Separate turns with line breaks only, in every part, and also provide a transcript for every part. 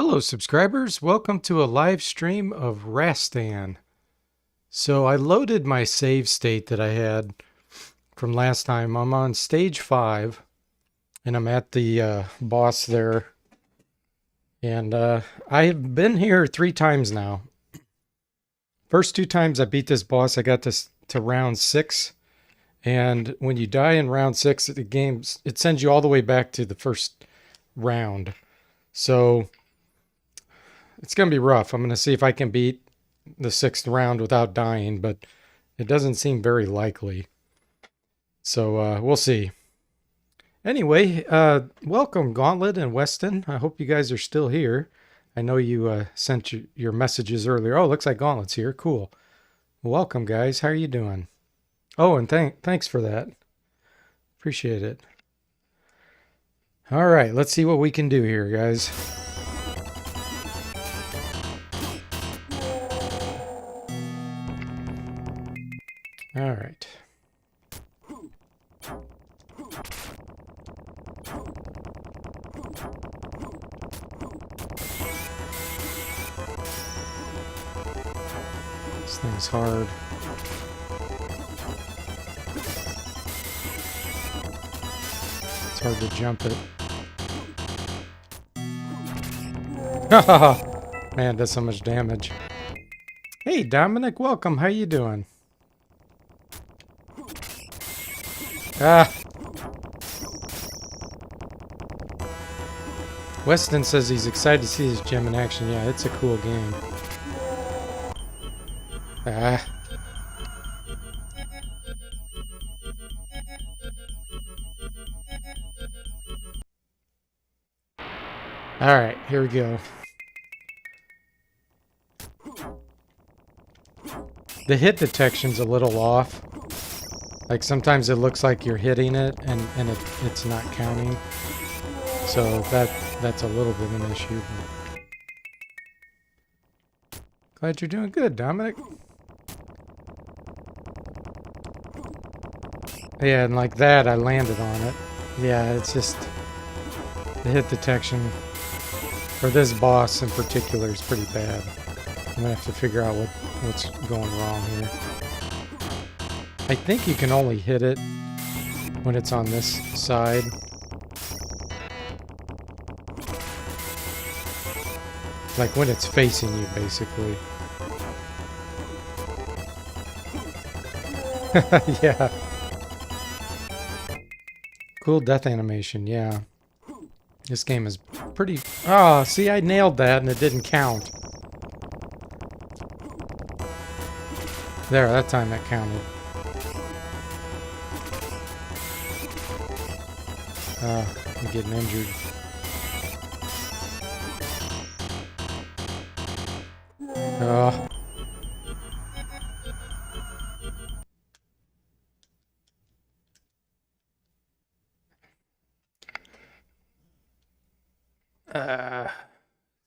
Hello subscribers, welcome to a live stream of Rastan. So I loaded my save state that I had from last time. I'm on stage 5 and I'm at the boss there. And I've been here 3 times now. First 2 times I beat this boss, I got to round 6. And when you die in round 6, the game, it sends you all the way back to the first round. So it's going to be rough. I'm going to see if I can beat the 6th round without dying, but it doesn't seem very likely. So we'll see. Anyway, welcome Gauntlet and Weston. I hope you guys are still here. I know you sent your messages earlier. Oh, looks like Gauntlet's here. Cool. Welcome, guys. How are you doing? Oh, and thanks for that. Appreciate it. All right, let's see what we can do here, guys. All right. This thing's hard. It's hard to jump it. Man, it does so much damage. Hey, Dominic, welcome. How you doing? Ah. Weston says he's excited to see his gem in action. Yeah, it's a cool game. Ah. Alright, here we go. The hit detection's a little off. Like sometimes it looks like you're hitting it and it's not counting. So that's a little bit of an issue. Glad you're doing good, Dominic. Yeah, and like that I landed on it. Yeah, it's just the hit detection for this boss in particular is pretty bad. I'm gonna have to figure out what's going wrong here. I think you can only hit it when it's on this side. Like when it's facing you, basically. Yeah. Cool death animation, yeah. This game is pretty... Oh, see, I nailed that and it didn't count. There, that time that counted. I'm getting injured.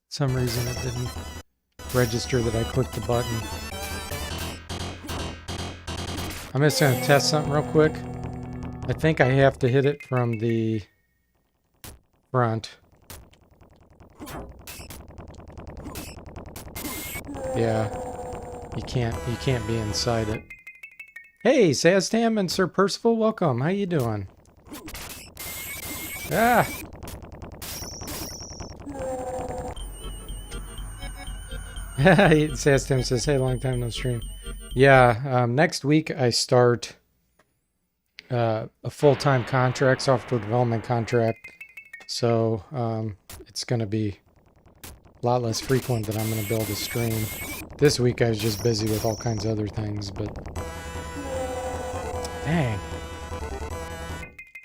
Some reason it didn't register that I clicked the button. I'm just going to test something real quick. I think I have to hit it from the front. Yeah. You can't be inside it. Hey, Saztam and Sir Percival, welcome. How you doing? Ah! Saztam says, hey, long time no stream. Yeah, next week I start a full-time contract, software development contract. So it's going to be a lot less frequent that I'm going to build a stream. This week I was just busy with all kinds of other things, but dang.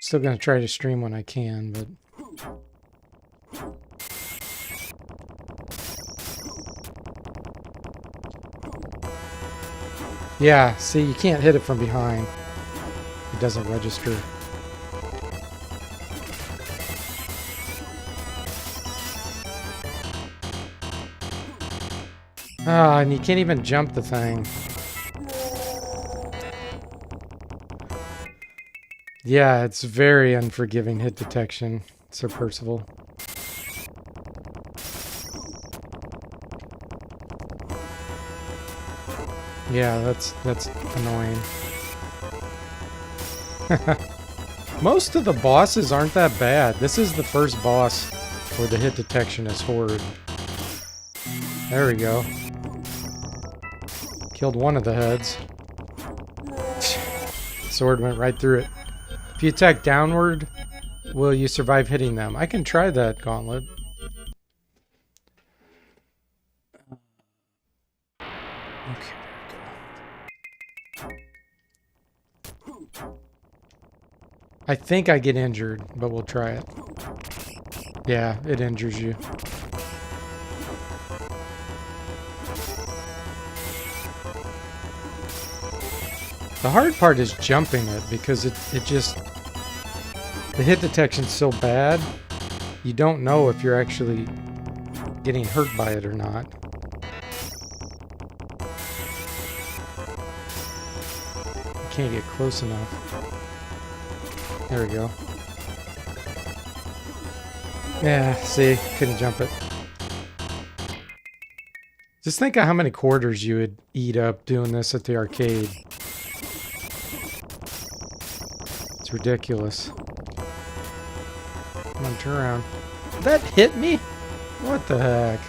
Still going to try to stream when I can, but yeah, see, you can't hit it from behind. It doesn't register. Ah, and you can't even jump the thing. Yeah, it's very unforgiving hit detection, Sir Percival. Yeah, that's annoying. Most of the bosses aren't that bad. This is the first boss where the hit detection is horrid. There we go. Killed one of the heads. Sword went right through it. If you attack downward, will you survive hitting them? I can try that, Gauntlet. Okay, there we go. I think I get injured, but we'll try it. Yeah, it injures you. The hard part is jumping it because it just... The hit detection's so bad, you don't know if you're actually getting hurt by it or not. You can't get close enough. There we go. Yeah, see? Couldn't jump it. Just think of how many quarters you would eat up doing this at the arcade. It's ridiculous. Come on, turn around. That hit me? What the heck?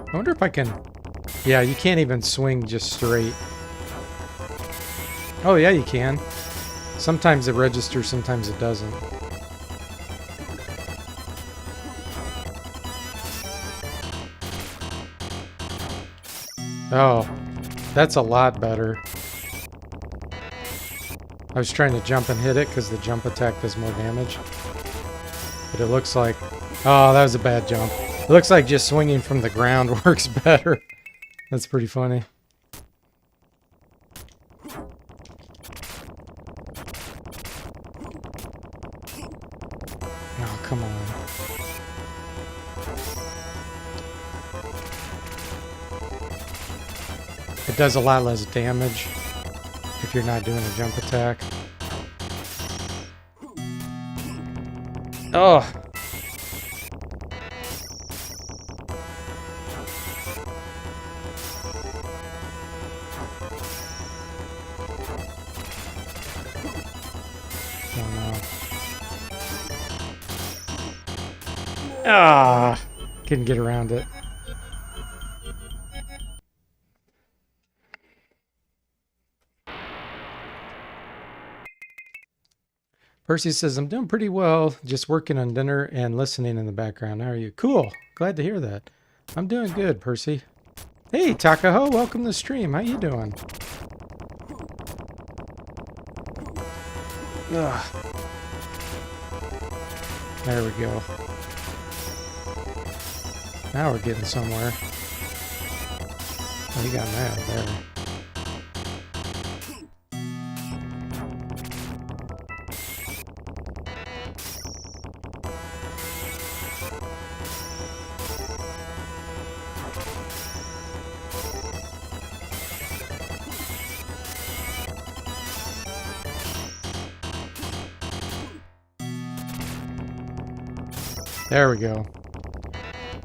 I wonder if I can... Yeah, you can't even swing just straight. Oh, yeah, you can. Sometimes it registers, sometimes it doesn't. Oh, that's a lot better. I was trying to jump and hit it because the jump attack does more damage. But it looks like... Oh, that was a bad jump. It looks like just swinging from the ground works better. That's pretty funny. Oh, come on. It does a lot less damage if you're not doing a jump attack. Oh! Oh no. Ah! Couldn't get around it. Percy says, I'm doing pretty well, just working on dinner and listening in the background. How are you? Cool. Glad to hear that. I'm doing good, Percy. Hey, Takaho, welcome to the stream. How you doing? Ugh. There we go. Now we're getting somewhere. Oh, he got mad there. There we go.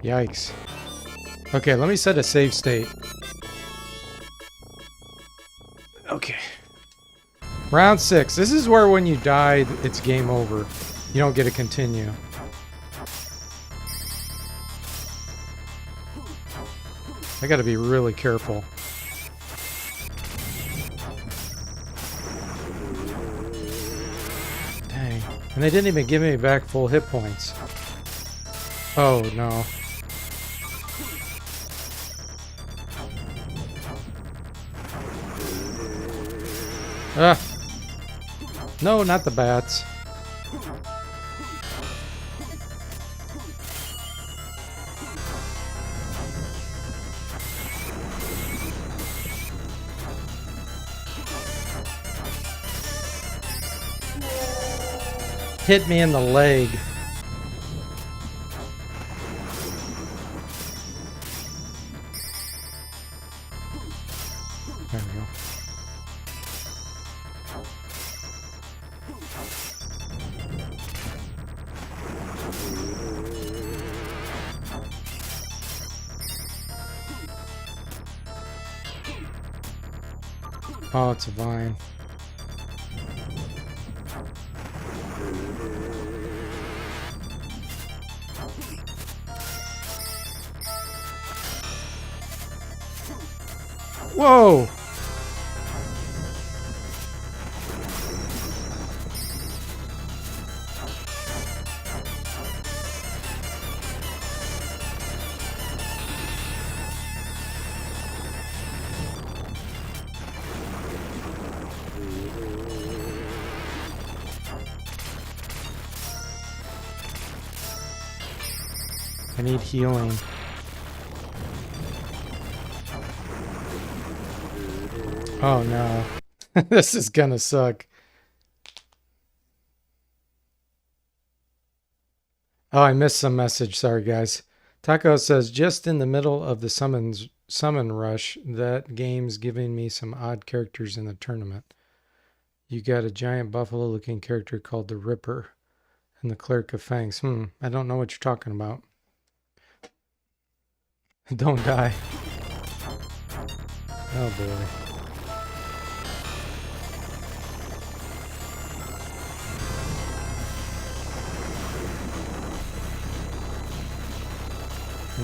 Yikes. Okay, let me set a save state. Okay. Round 6. This is where when you die, it's game over. You don't get to continue. I gotta be really careful. Dang. And they didn't even give me back full hit points. Oh, no. Ah! No, not the bats. Hit me in the leg. There we go. Oh, it's a vine. Whoa! I need healing. Oh no. This is gonna suck. Oh, I missed some message. Sorry, guys. Taco says, just in the middle of the summon rush, that game's giving me some odd characters in the tournament. You got a giant buffalo-looking character called the Ripper and the Cleric of Fangs. I don't know what you're talking about. Don't die. Oh boy. Oh,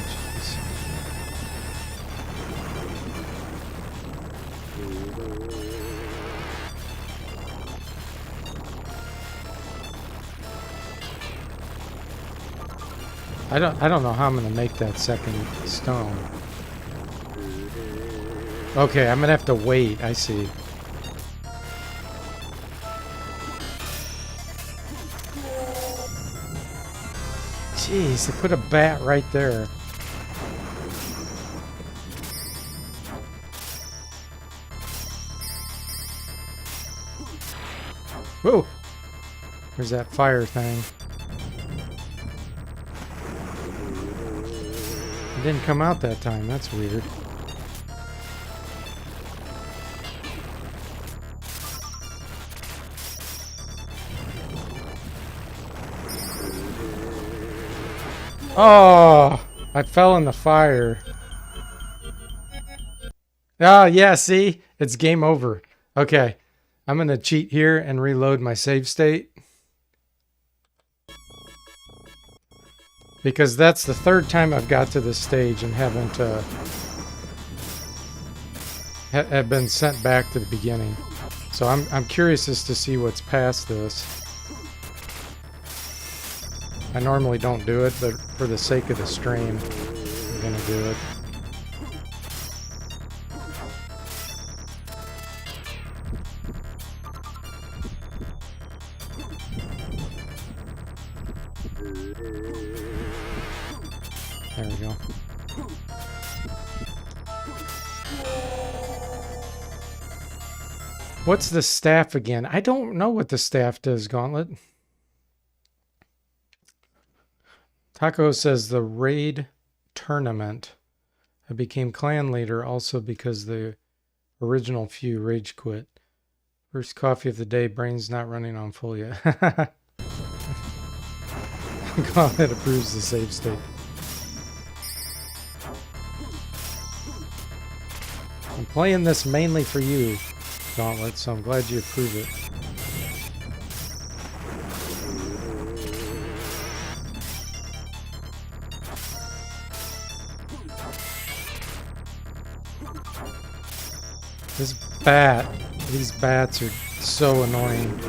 jeez. I don't know how I'm gonna make that second stone. Okay, I'm gonna have to wait. I see. Jeez, they put a bat right there. Whoa! There's that fire thing. It didn't come out that time. That's weird. Oh! I fell in the fire. Ah, yeah, see? It's game over. Okay. I'm going to cheat here and reload my save state. Because that's the third time I've got to this stage and haven't have been sent back to the beginning. So I'm curious as to see what's past this. I normally don't do it, but for the sake of the stream, I'm going to do it. There we go. What's the staff again? I don't know what the staff does, Gauntlet. Taco says the raid tournament. I became clan leader also because the original few rage quit. First coffee of the day, brain's not running on full yet. Gauntlet approves the save state. I'm playing this mainly for you, Gauntlet, so I'm glad you approve it. This bat, these bats are so annoying.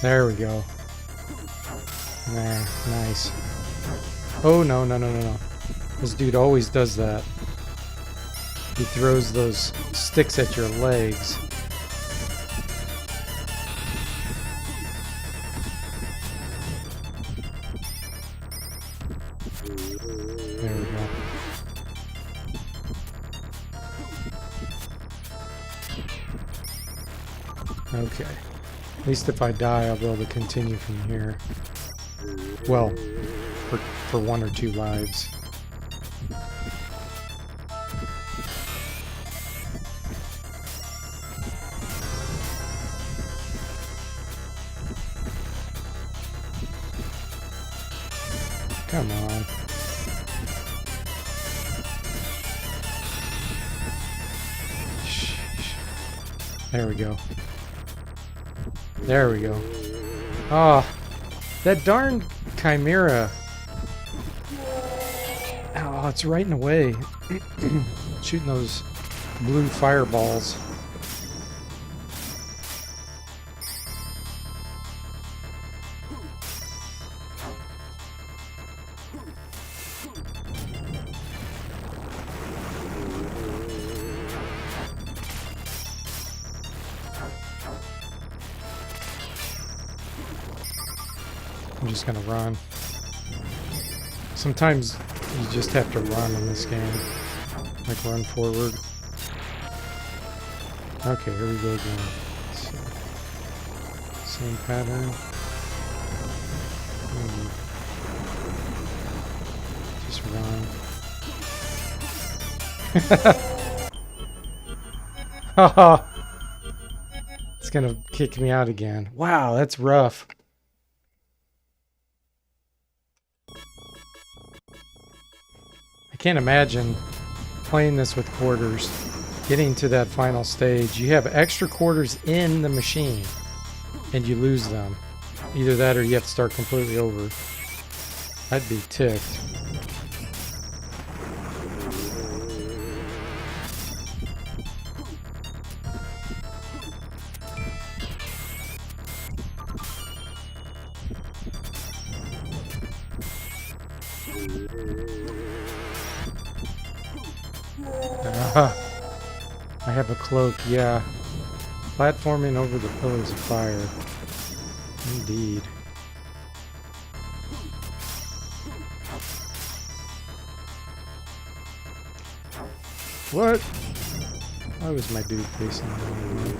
There we go. There, nice. Oh, no, no, no, no, no. This dude always does that. He throws those sticks at your legs. There we go. Okay. At least if I die, I'll be able to continue from here. Well, for one or two lives. Come on. There we go. There we go. Oh, that darn chimera. Oh, it's right in the way. Shooting those blue fireballs. I'm just gonna run. Sometimes you just have to run in this game. Like run forward. Okay, here we go again. So, same pattern. Just run. It's gonna kick me out again. Wow, that's rough. I can't imagine playing this with quarters, getting to that final stage. You have extra quarters in the machine, and you lose them. Either that or you have to start completely over. I'd be ticked. I have a cloak, yeah. Platforming over the pillars of fire. Indeed. What? Why was my dude facing the wrong way?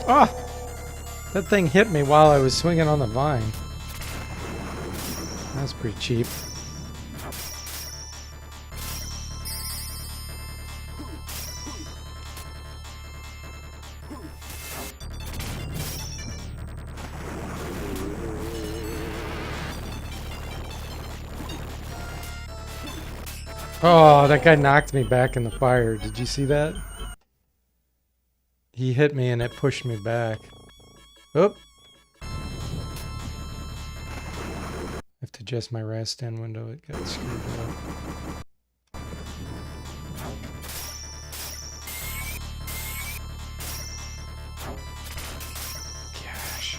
Ah! That thing hit me while I was swinging on the vine. That's pretty cheap. Oh, that guy knocked me back in the fire. Did you see that? He hit me and it pushed me back. Oop. I have to adjust my Rastan window. It got screwed up. Gosh.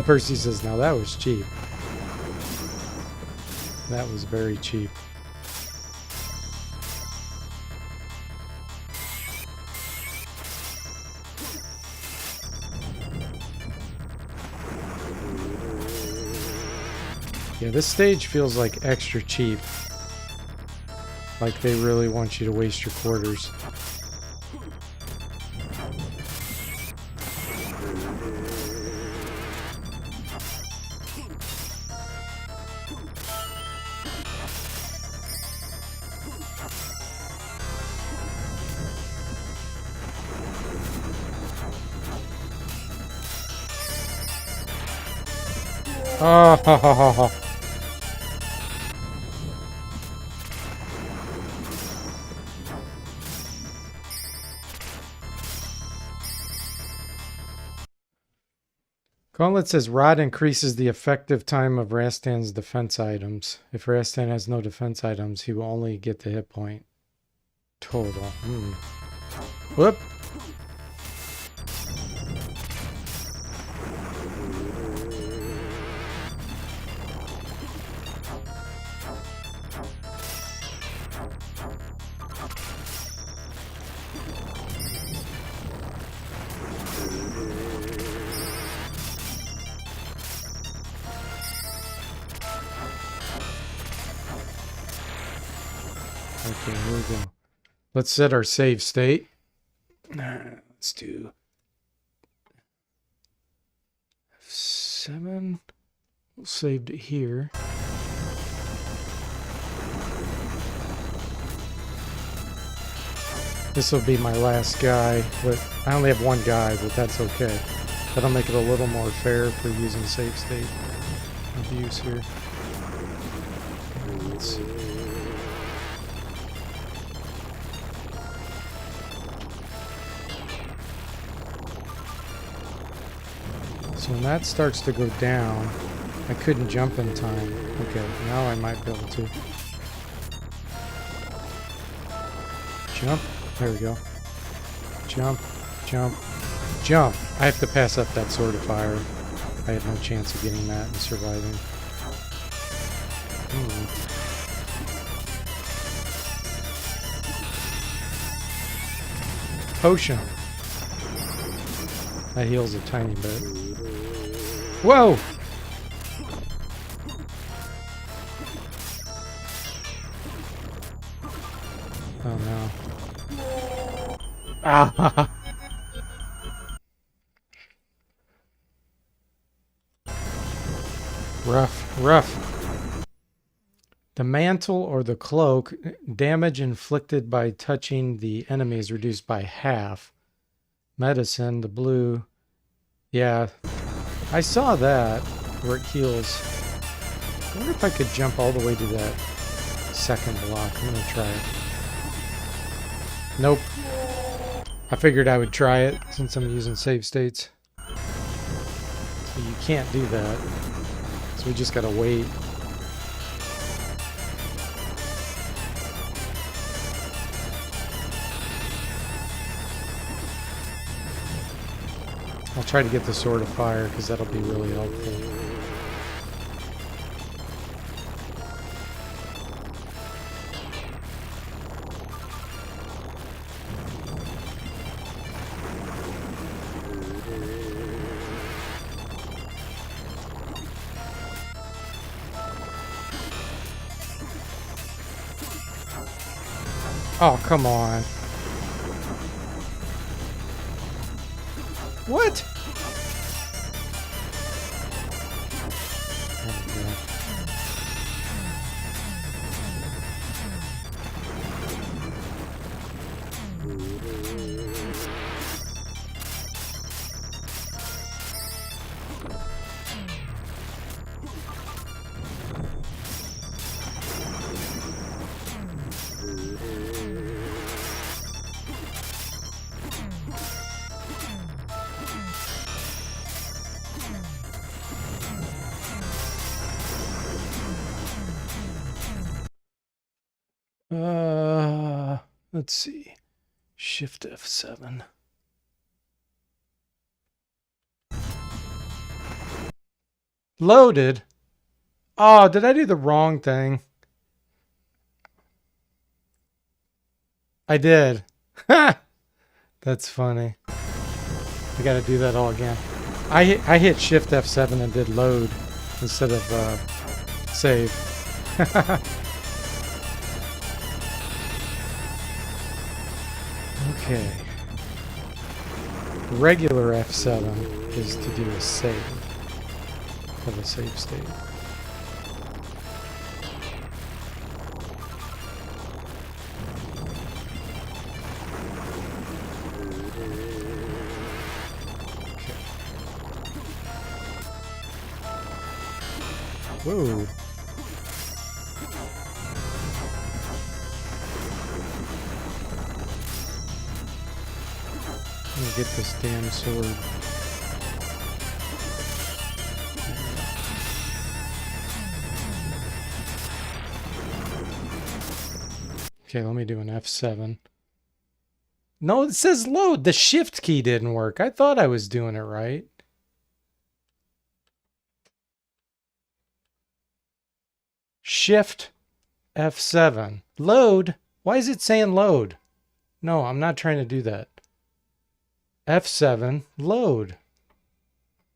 Percy says, now that was cheap. That was very cheap. Yeah, this stage feels like extra cheap. Like they really want you to waste your quarters. Oh, ha, ha, ha, ha. Gauntlet says Rod increases the effective time of Rastan's defense items. If Rastan has no defense items, he will only get the hit point total. Whoop. Okay, here we go. Let's set our save state. Let's do 7. We'll save it here. This will be my last guy, but I only have one guy, but that's okay. That'll make it a little more fair for using save state of use here. Let's see. So when that starts to go down, I couldn't jump in time. Okay, now I might be able to. Jump. There we go. Jump, jump, jump. I have to pass up that sword of fire. I had no chance of getting that and surviving. Potion. That heals a tiny bit. Whoa! Oh no. Ah! Rough, rough. The mantle or the cloak, damage inflicted by touching the enemy is reduced by half. Medicine, the blue. Yeah, I saw that where it heals. I wonder if I could jump all the way to that second block. I'm gonna try it. Nope. I figured I would try it since I'm using save states. So you can't do that. So we just gotta wait. I'll try to get the Sword of Fire because that'll be really helpful. Oh, come on. What? Let's see. Shift F7. Loaded? Oh, did I do the wrong thing? I did. Ha! That's funny. I gotta do that all again. I hit Shift F7 and did load instead of save. Okay. Regular F7 is to do a save of a save state. Okay. Whoa. Get this damn sword. Okay, let me do an F7. No, it says load. The shift key didn't work. I thought I was doing it right. Shift F7. Load? Why is it saying load? No, I'm not trying to do that. F7, load.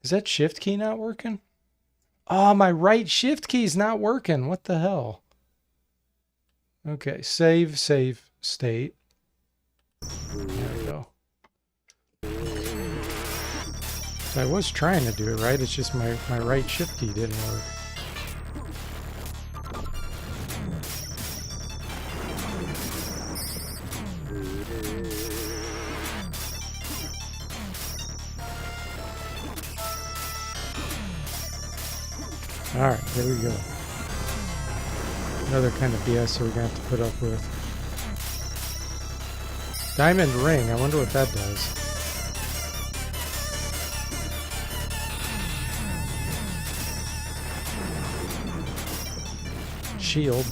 Is that shift key not working? Oh, my right shift key's not working. What the hell? Okay, save state. There we go. So I was trying to do it right, it's just my right shift key didn't work. Alright, here we go. Another kind of BS we're going to have to put up with. Diamond ring, I wonder what that does. Shield.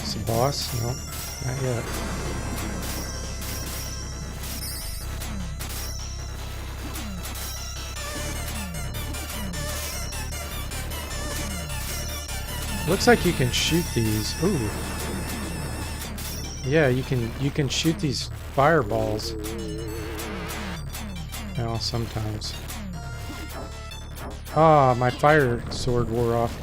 It's a boss? No, not yet. Looks like you can shoot these. Ooh. Yeah, you can shoot these fireballs. Well, sometimes. Ah, my fire sword wore off.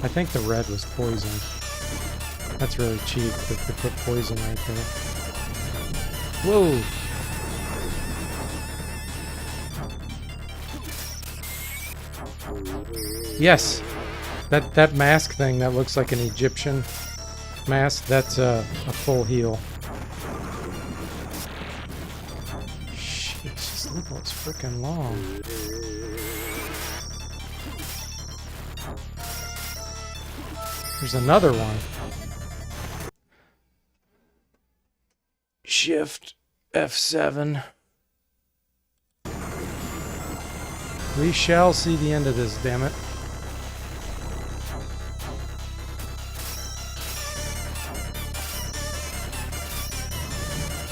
I think the red was poison. That's really cheap if they put poison right there. Whoa! Yes! That mask thing that looks like an Egyptian mask, that's a full heal. Shit, this level's freaking long. There's another one. Shift F7. We shall see the end of this, damn it.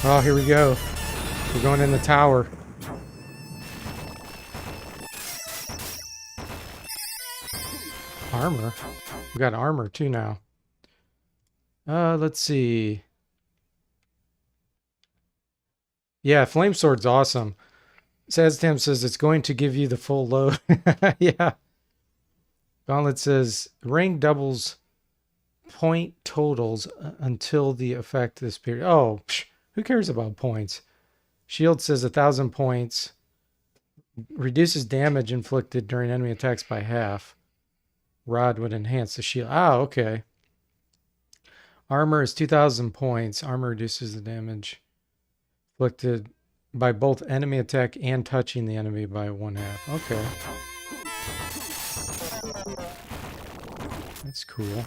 Oh, here we go. We're going in the tower. Armor? We got armor too now. Let's see. Yeah, Flame Sword's awesome. Saztam says it's going to give you the full load. Yeah. Gauntlet says ring doubles point totals until the effect this period. Oh, who cares about points? Shield says 1,000 points. Reduces damage inflicted during enemy attacks by half. Rod would enhance the shield. Ah, okay. Armor is 2,000 points. Armor reduces the damage inflicted by both enemy attack and touching the enemy by 1/2. Okay. That's cool.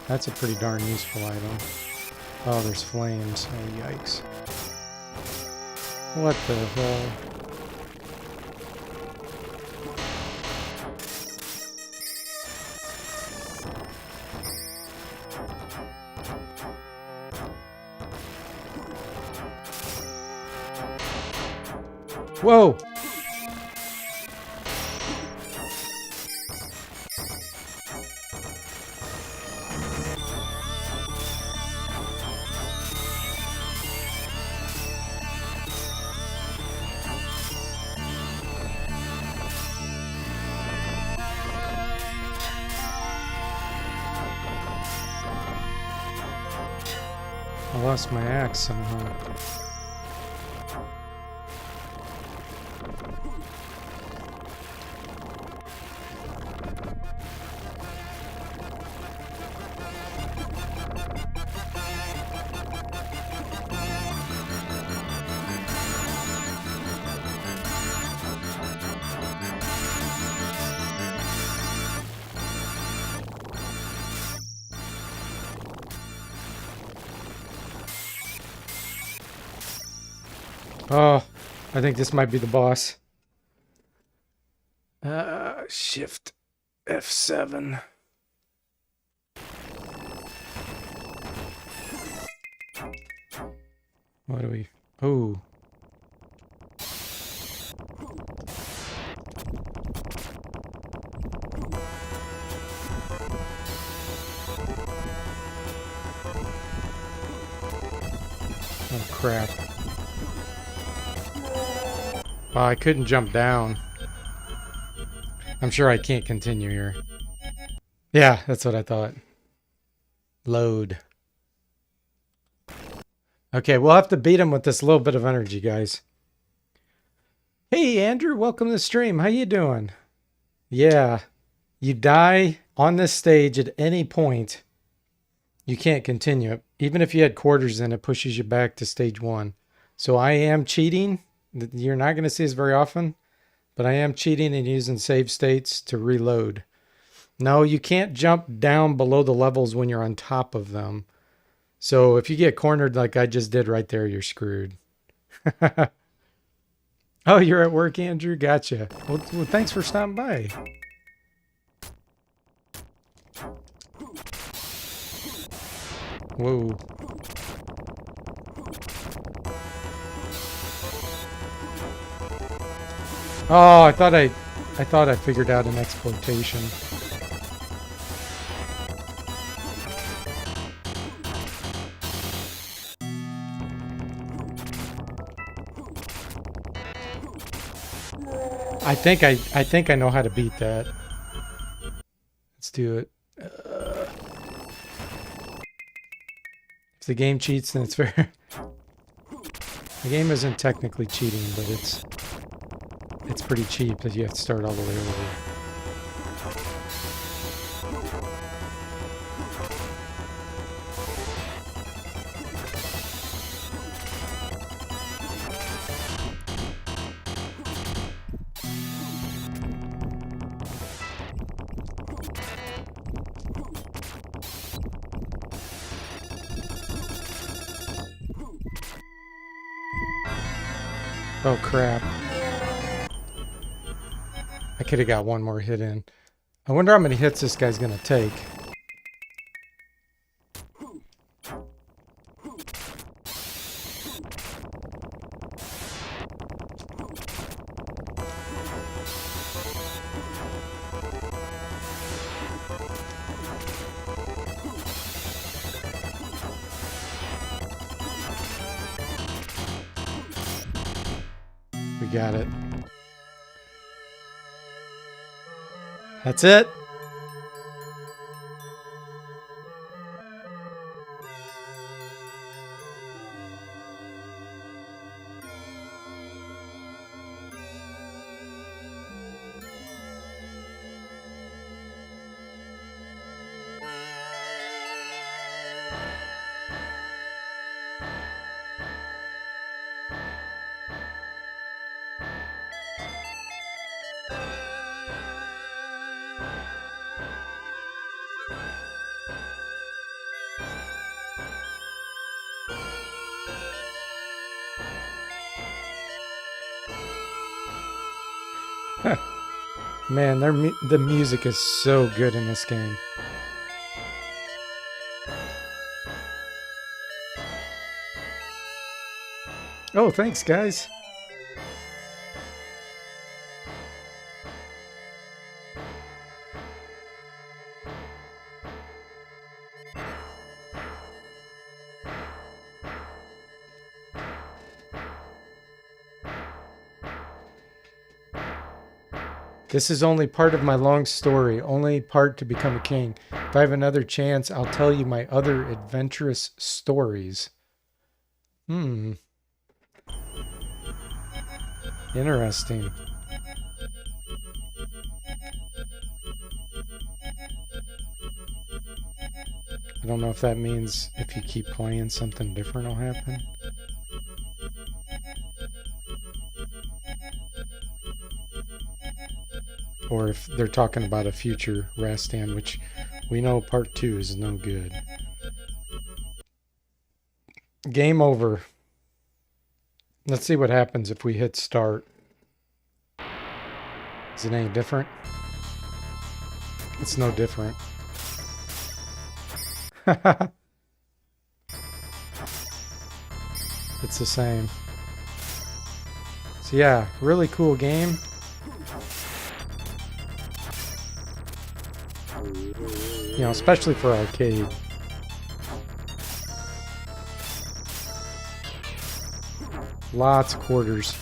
That's a pretty darn useful item. Oh, there's flames. Oh, yikes. What the hell? Whoa! I lost my axe somehow. Oh, I think this might be the boss. Shift F7. What do we... Oh. Oh, crap. Oh, I couldn't jump down. I'm sure I can't continue here. Yeah, that's what I thought. Load. Okay, we'll have to beat him with this little bit of energy, guys. Hey, Andrew, welcome to the stream. How you doing? Yeah, you die on this stage at any point, you can't continue it. Even if you had quarters in, it pushes you back to stage 1. So I am cheating. You're not going to see this very often, but I am cheating and using save states to reload. No, you can't jump down below the levels when you're on top of them. So if you get cornered like I just did right there, you're screwed. Oh, you're at work, Andrew? Gotcha. Well, thanks for stopping by. Whoa. Oh, I thought I figured out an exploitation. I think I know how to beat that. Let's do it. If the game cheats, then it's fair. The game isn't technically cheating, but it's pretty cheap that you have to start all the way over. Oh crap. I could have got one more hit in. I wonder how many hits this guy's gonna take. We got it. That's it. Man, the music is so good in this game. Oh, thanks, guys. This is only part of my long story, only part to become a king. If I have another chance, I'll tell you my other adventurous stories. Interesting. I don't know if that means if you keep playing, something different will happen. Or if they're talking about a future Rastan, which we know part 2 is no good. Game over. Let's see what happens if we hit start. Is it any different? It's no different. It's the same. So yeah, really cool game. You know, especially for arcade. Lots of quarters.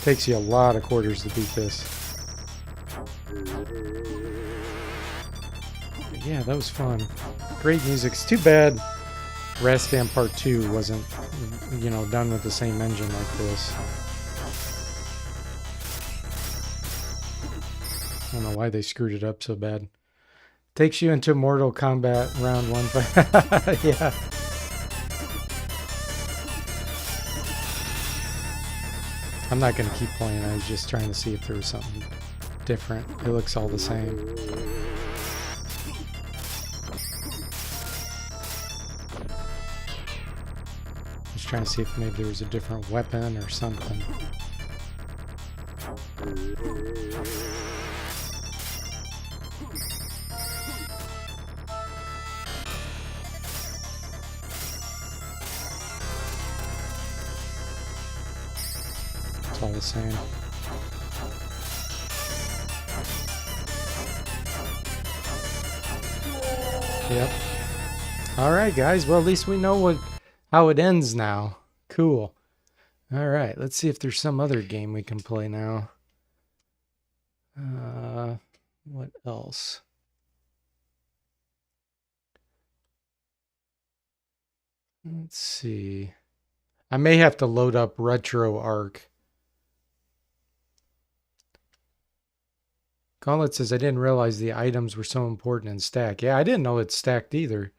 Takes you a lot of quarters to beat this. But yeah, that was fun. Great music. It's too bad Rastan Part 2 wasn't, you know, done with the same engine like this. I don't know why they screwed it up so bad. Takes you into Mortal Kombat round 1 fight. Yeah. I'm not going to keep playing. I was just trying to see if there was something different. It looks all the same. Just trying to see if maybe there was a different weapon or something. All the same. Yep. Alright guys, well at least we know how it ends now. Cool. Alright, let's see if there's some other game we can play now. What else? Let's see. I may have to load up RetroArch. Gauntlet says, I didn't realize the items were so important in stack. Yeah, I didn't know it stacked either.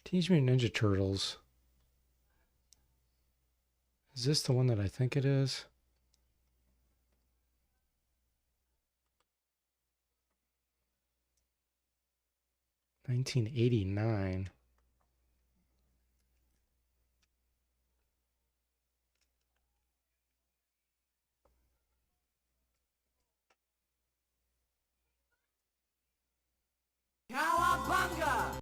Teenage Mutant Ninja Turtles. Is this the one that I think it is? $1989.
Cowabunga!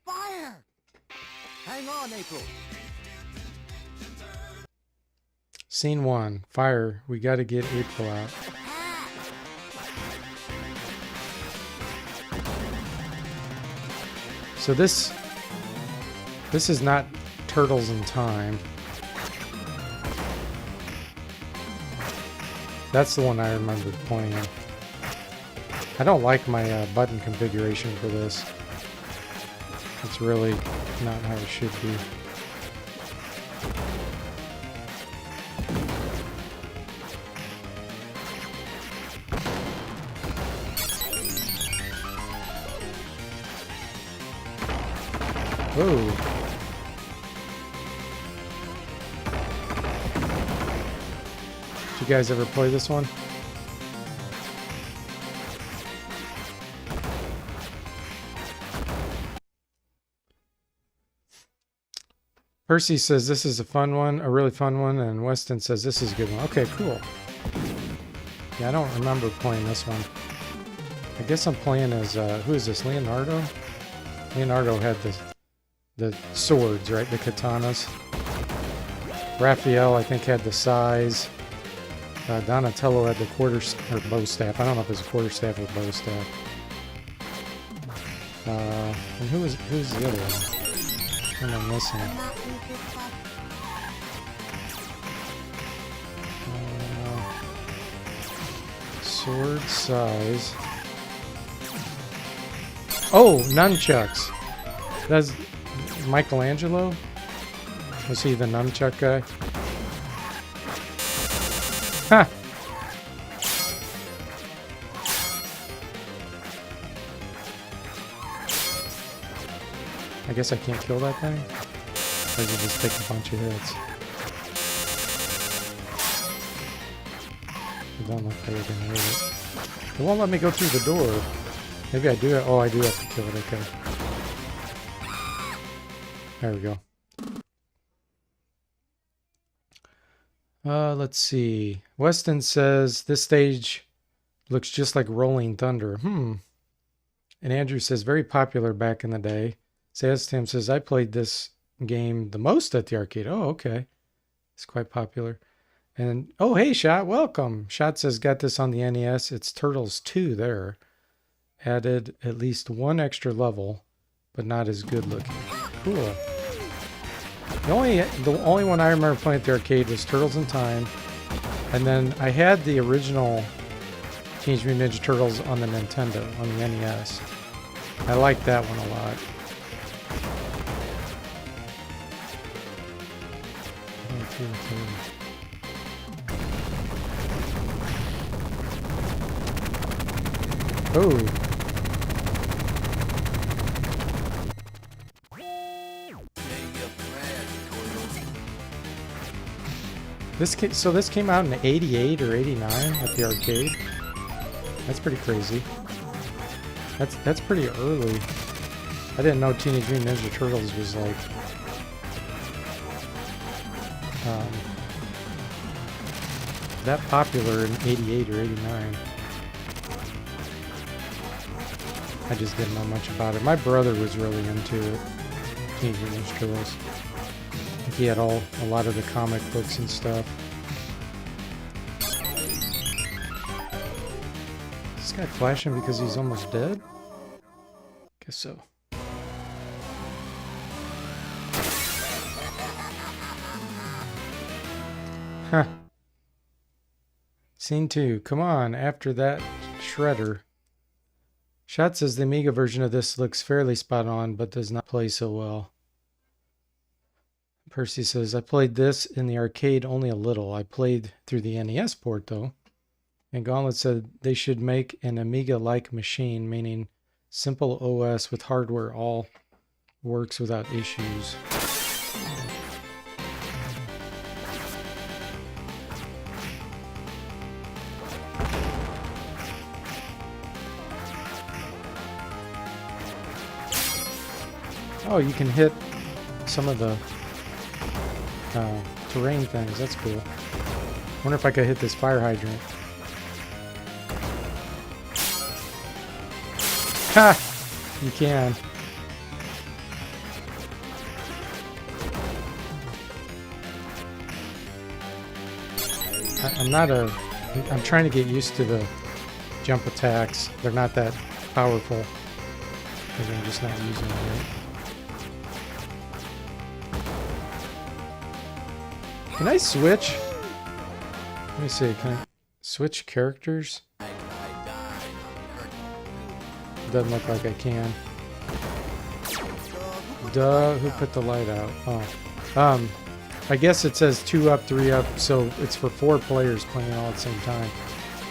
Fire! Hang on, April.
Scene 1. Fire. We got to get April out. So this is not Turtles in Time. That's the one I remember playing. I don't like my button configuration for this. It's really not how it should be. Whoa. Did you guys ever play this one? Percy says this is a fun one, a really fun one, and Weston says this is a good one. Okay, cool. Yeah, I don't remember playing this one. I guess I'm playing as, who is this, Leonardo? Leonardo had the swords, right? The katanas. Raphael, I think, had the size. Donatello had the bow staff. I don't know if it was a quarterstaff or bow staff. And who's the other one? What am I missing? Sword size. Oh, nunchucks. That's Michelangelo? Was he the nunchuck guy? Ha! I guess I can't kill that thing? Or does it just take a bunch of hits? It don't look like I can hit it. It won't let me go through the door. Maybe I do. Oh, I do have to kill it. Okay. There we go. Let's see. Weston says this stage looks just like Rolling Thunder. And Andrew says very popular back in the day. Says Tim says I played this game the most at the arcade. Oh, okay. It's quite popular. And oh, hey, Shot, welcome. Shot says got this on the NES. It's Turtles 2 there. Added at least one extra level, but not as good looking. Cool. The only one I remember playing at the arcade was Turtles in Time, and then I had the original Teenage Mutant Ninja Turtles on the Nintendo, on the NES. I liked that one a lot. Oh. This came out in '88 or '89 at the arcade. That's pretty crazy. That's pretty early. I didn't know Teenage Mutant Ninja Turtles was like that popular in '88 or '89. I just didn't know much about it. My brother was really into it. Teenage Mutant Ninja Turtles. He had a lot of the comic books and stuff. Is this guy flashing because he's almost dead? Guess so. Huh. Scene 2. Come on, after that shredder. Shot says the Amiga version of this looks fairly spot on, but does not play so well. Percy says, I played this in the arcade only a little. I played through the NES port, though. And Gauntlet said they should make an Amiga-like machine, meaning simple OS with hardware all works without issues. Oh, you can hit some of the terrain things. That's cool. Wonder if I could hit this fire hydrant. Ha! You can. I'm trying to get used to the jump attacks. They're not that powerful because I'm just not using them right. Can I switch? Let me see. Can I switch characters? Doesn't look like I can. Duh, who put the light out? Oh. I guess it says 2 up, 3 up, so it's for 4 players playing all at the same time.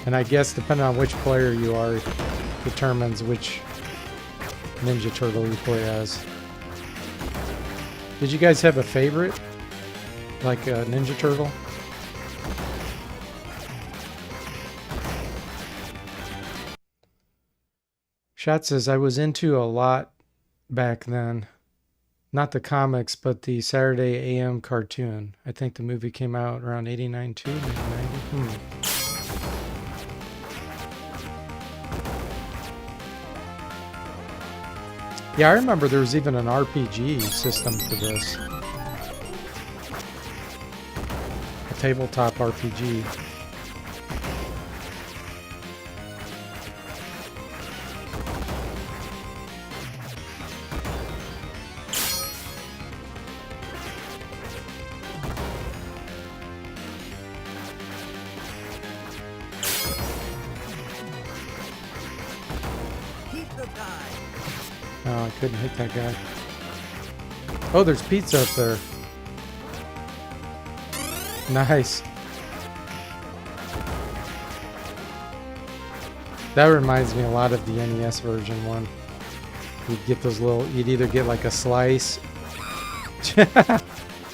And I guess depending on which player you are, determines which Ninja Turtle you play as. Did you guys have a favorite? Like a Ninja Turtle? Shot says, I was into a lot back then. Not the comics, but the Saturday AM cartoon. I think the movie came out around 89 too, maybe 90. Yeah, I remember there was even an RPG system for this. A tabletop RPG. Oh, I couldn't hit that guy. Oh, there's pizza up there. Nice. That reminds me a lot of the NES version one. You'd get those little, you'd either get like a slice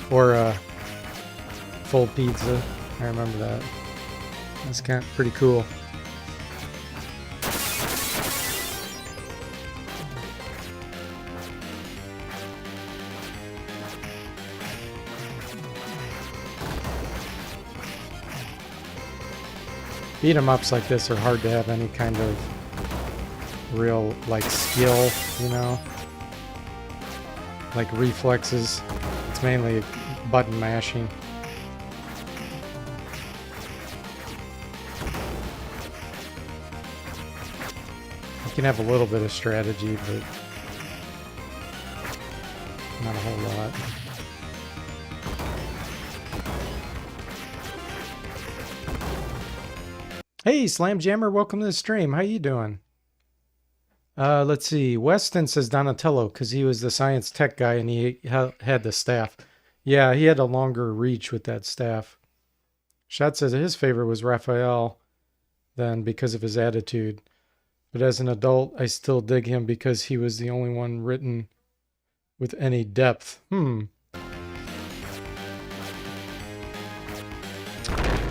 or a full pizza. I remember that. That's kind of pretty cool. beat 'em ups like this are hard to have any kind of real, like, skill, you know? Like reflexes. It's mainly button mashing. You can have a little bit of strategy, but not a whole lot. Hey, Slam Jammer, welcome to the stream. How you doing? Let's see. Weston says Donatello because he was the science tech guy and he had the staff. Yeah, he had a longer reach with that staff. Shot says his favorite was Raphael then because of his attitude. But as an adult, I still dig him because he was the only one written with any depth.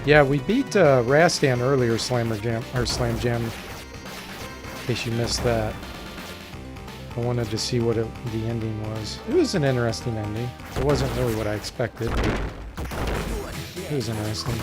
Yeah, we beat Rastan earlier, Slam Jam. In case you missed that. I wanted to see what the ending was. It was an interesting ending. It wasn't really what I expected, but it was interesting.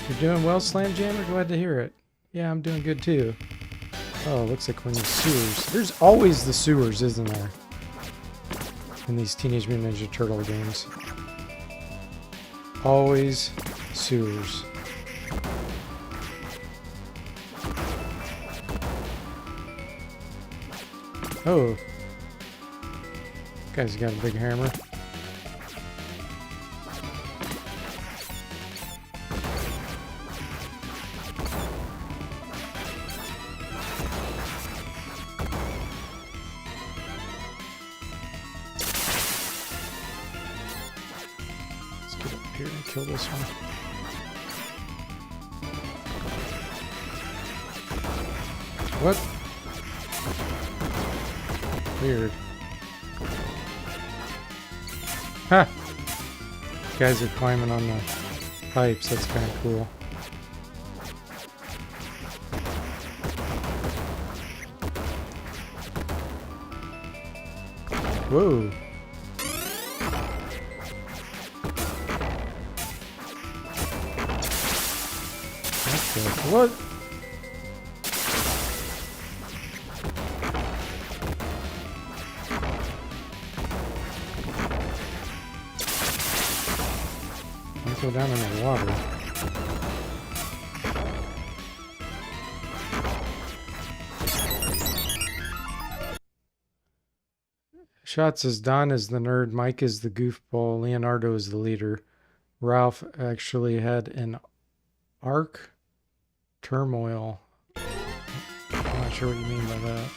You're doing well, Slam Jammer? Glad to hear it. Yeah, I'm doing good too. Oh, looks like we're in the sewers. There's always the sewers, isn't there? In these Teenage Mutant Ninja Turtle games. Always sewers. Oh. Guy's got a big hammer. Kill this one. What? Weird. Ha! Guys are climbing on the pipes. That's kind of cool. Whoa. What? Don't go down in the water. Shot says Don is the nerd, Mike is the goofball, Leonardo is the leader. Ralph actually had an arc turmoil. I'm not sure what you mean by that.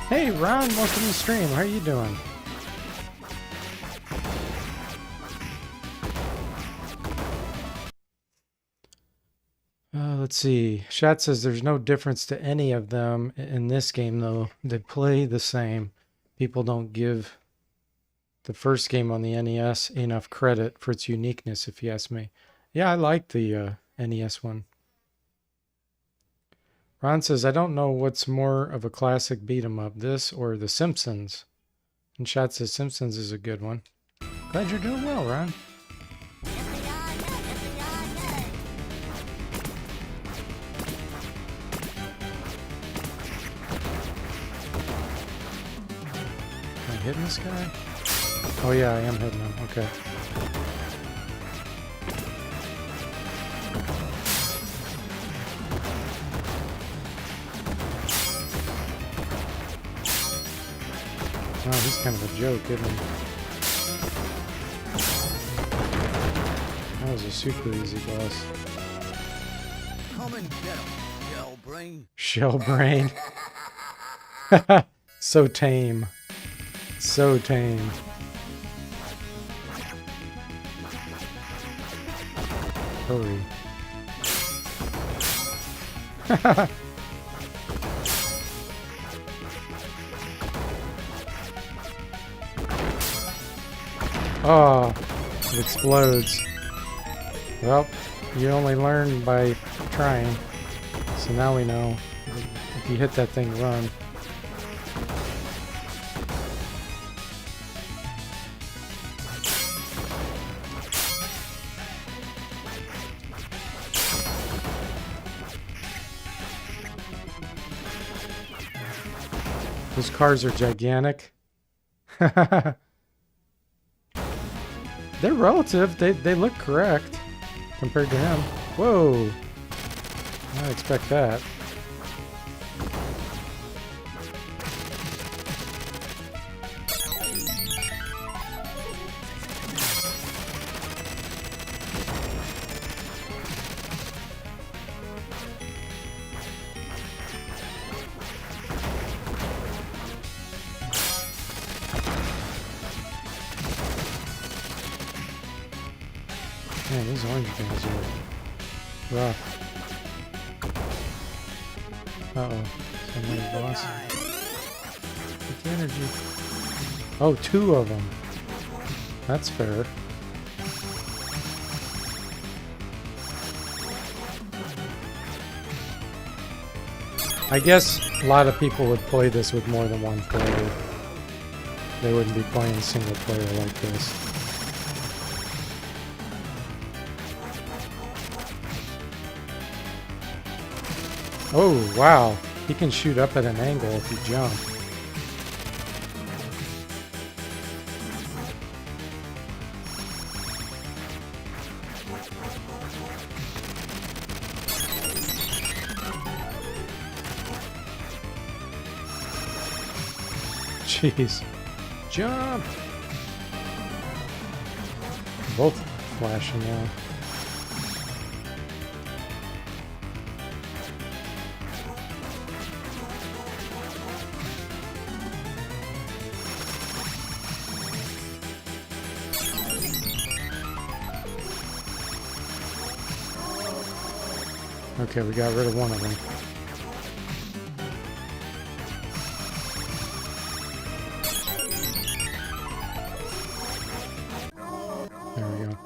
Hey Ron, welcome to the stream. How are you doing? Let's see. Shat says there's no difference to any of them in this game, though. They play the same. People don't give the first game on the NES enough credit for its uniqueness, if you ask me. Yeah, I like the NES one. Ron says, I don't know what's more of a classic beat 'em up, this or The Simpsons. And Shat says Simpsons is a good one. Glad you're doing well, Ron. hitting this guy? Oh yeah, I am hitting him. Okay. Oh, he's kind of a joke, isn't he? That was a super easy boss.
Come and get him, shell brain.
Shell brain. So tame. So tame. Hurry. Oh, it explodes. Well, you only learn by trying. So now we know. If you hit that thing, run. Those cars are gigantic. They're relative. They look correct compared to him. Whoa. I didn't expect that. Man, these orange guys are rough. Uh-oh. Somebody's boss. Get the energy. Oh, 2 of them. That's fair. I guess a lot of people would play this with more than one player. They wouldn't be playing single player like this. Oh, wow. He can shoot up at an angle if you jump. Jeez. Jump! Both flashing now. Okay, we got rid of one of them. There we go.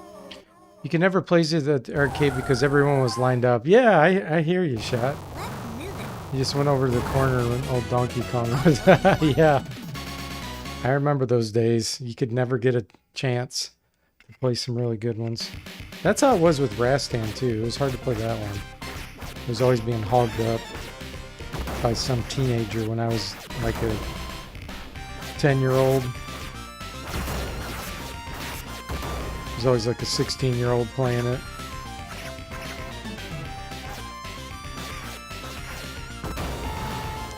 You can never play this at the arcade because everyone was lined up. Yeah, I hear you, Shot. You just went over to the corner when old Donkey Kong was. Yeah. I remember those days. You could never get a chance to play some really good ones. That's how it was with Rastan, too. It was hard to play that one. It was always being hogged up by some teenager when I was like a 10-year-old. It was always like a 16-year-old playing it.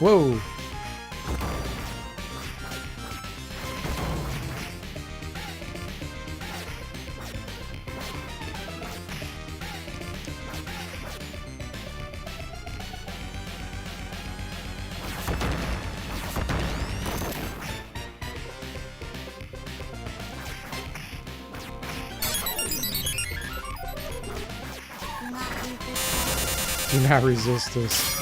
Whoa! Do not resist this.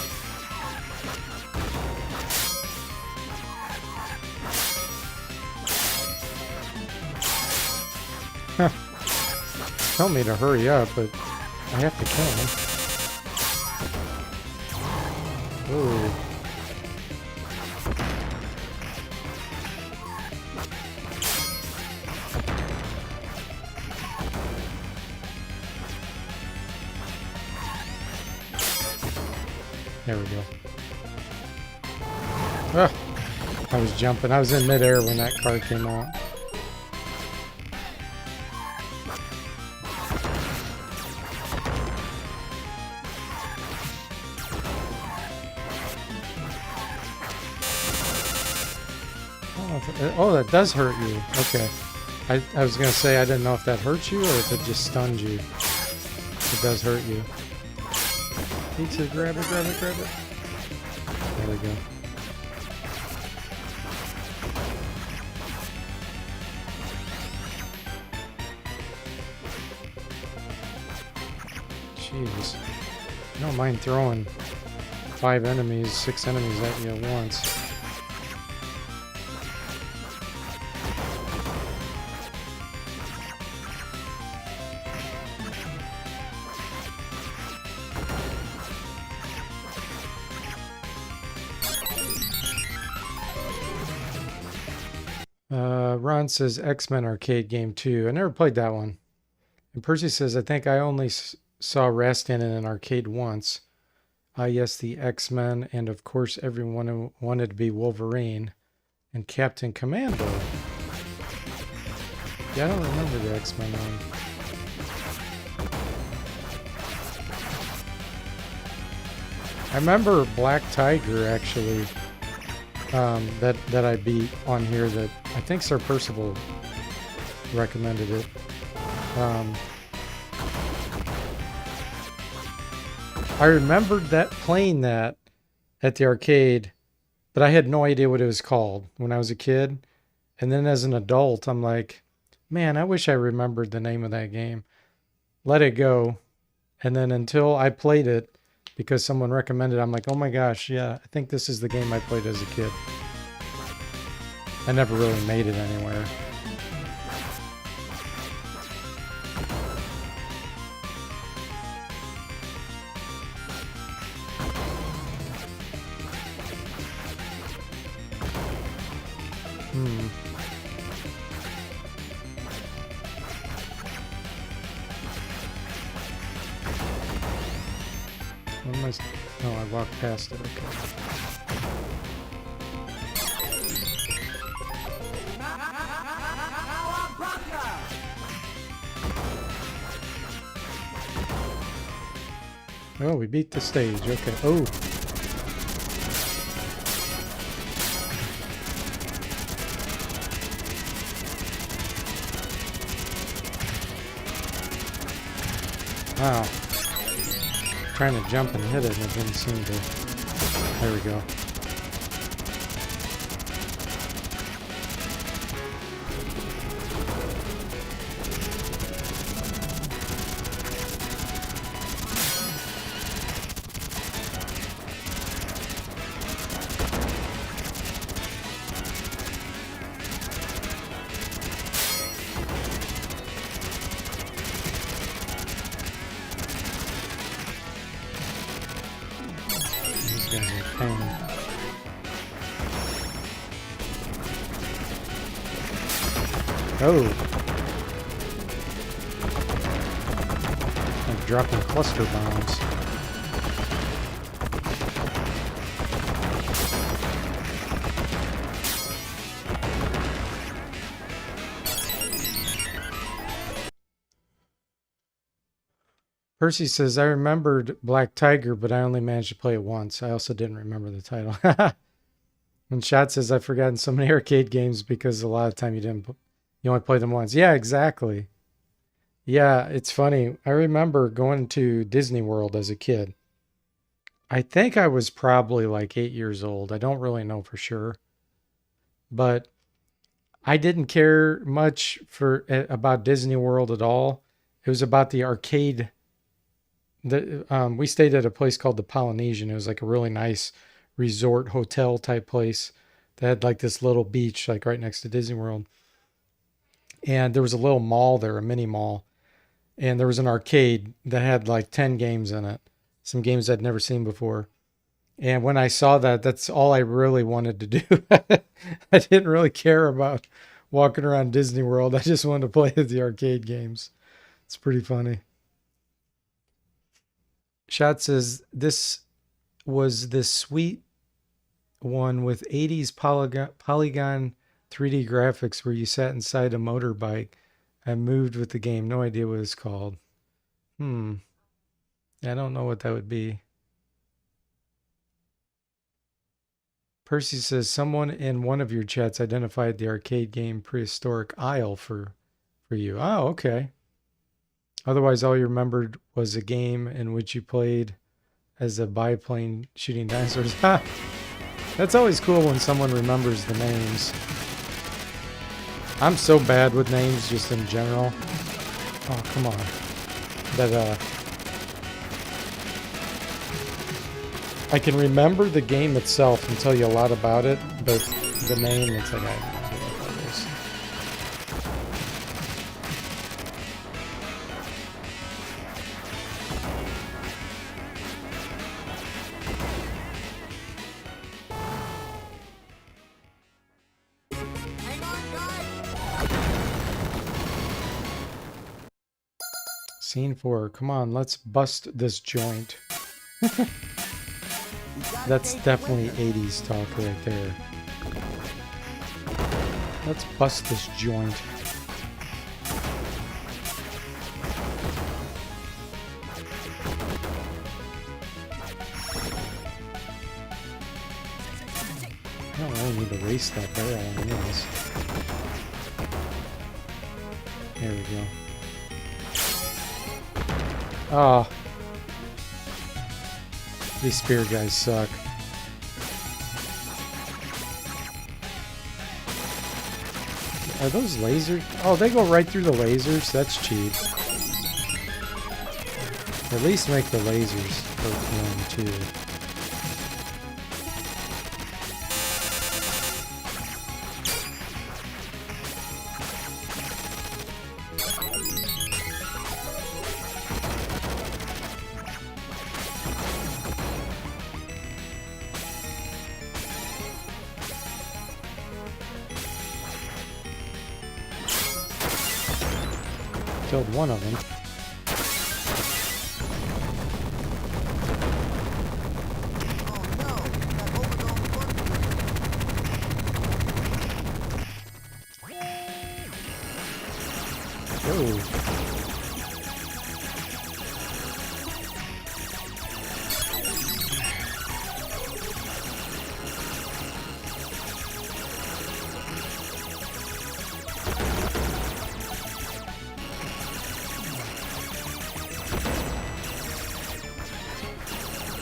Tell me to hurry up, but I have to kill him. Ooh. There we go. Ah. I was jumping. I was in midair when that card came out. Oh, that does hurt you. Okay. I was going to say I didn't know if that hurt you or if it just stunned you. It does hurt you. Need to grab it, grab it, grab it. There we go. Jeez. I don't mind throwing 5 enemies, 6 enemies at you at once. Ron says X-Men arcade game 2. I never played that one. And Percy says, I think I only saw Rastan in an arcade once. Yes, the X-Men, and of course everyone wanted to be Wolverine and Captain Commando. Yeah, I don't remember the X-Men one. I remember Black Tiger actually, that I beat on here. That I think Sir Percival recommended it. I remembered that playing that at the arcade, but I had no idea what it was called when I was a kid. And then as an adult, I'm like, man, I wish I remembered the name of that game. Let it go. And then until I played it, because someone recommended it, I'm like, oh my gosh, yeah, I think this is the game I played as a kid. I never really made it anywhere. What am I? Oh, I walked past it. Okay. Oh, we beat the stage. Okay. Oh. Wow. Trying to jump and hit it and it didn't seem to. There we go. Oh. Like dropping cluster bombs. Percy says, I remembered Black Tiger, but I only managed to play it once. I also didn't remember the title. And Shot says, I've forgotten so many arcade games because a lot of the time you only play them once. Yeah, exactly. Yeah, it's funny. I remember going to Disney World as a kid. I think I was probably like 8 years old. I don't really know for sure. But I didn't care much about Disney World at all. It was about the arcade. We stayed at a place called the Polynesian. It was like a really nice resort hotel type place that had like this little beach like right next to Disney World. And there was a little mall there, a mini mall. And there was an arcade that had like 10 games in it. Some games I'd never seen before. And when I saw that, that's all I really wanted to do. I didn't really care about walking around Disney World. I just wanted to play the arcade games. It's pretty funny. Shot says, this was this sweet one with 80s polygon 3D graphics where you sat inside a motorbike and moved with the game. No idea what it's called. I don't know what that would be. Percy says someone in one of your chats identified the arcade game Prehistoric Isle for you. Oh, okay. Otherwise, all you remembered was a game in which you played as a biplane shooting dinosaurs. That's always cool when someone remembers the names. I'm so bad with names just in general. Oh, come on. That, I can remember the game itself and tell you a lot about it, but the name, it's like, I have no idea what that is.
Hang on, guys!
Scene 4. Come on, let's bust this joint. That's definitely 80s talk right there. Let's bust this joint. I don't really need to race that barrel anyways. There we go. Oh. These spear guys suck. Are those lasers? Oh, they go right through the lasers? That's cheap. At least make the lasers hurt one too. Killed one of them. Oh.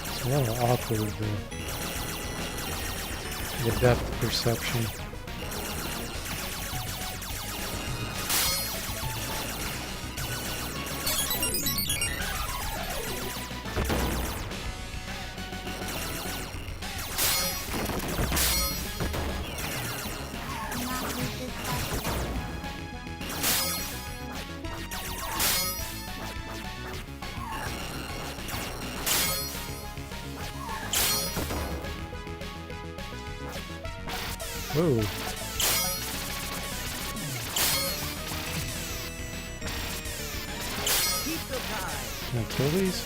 It's a little awkward, the depth perception. Ooh. Can I kill these?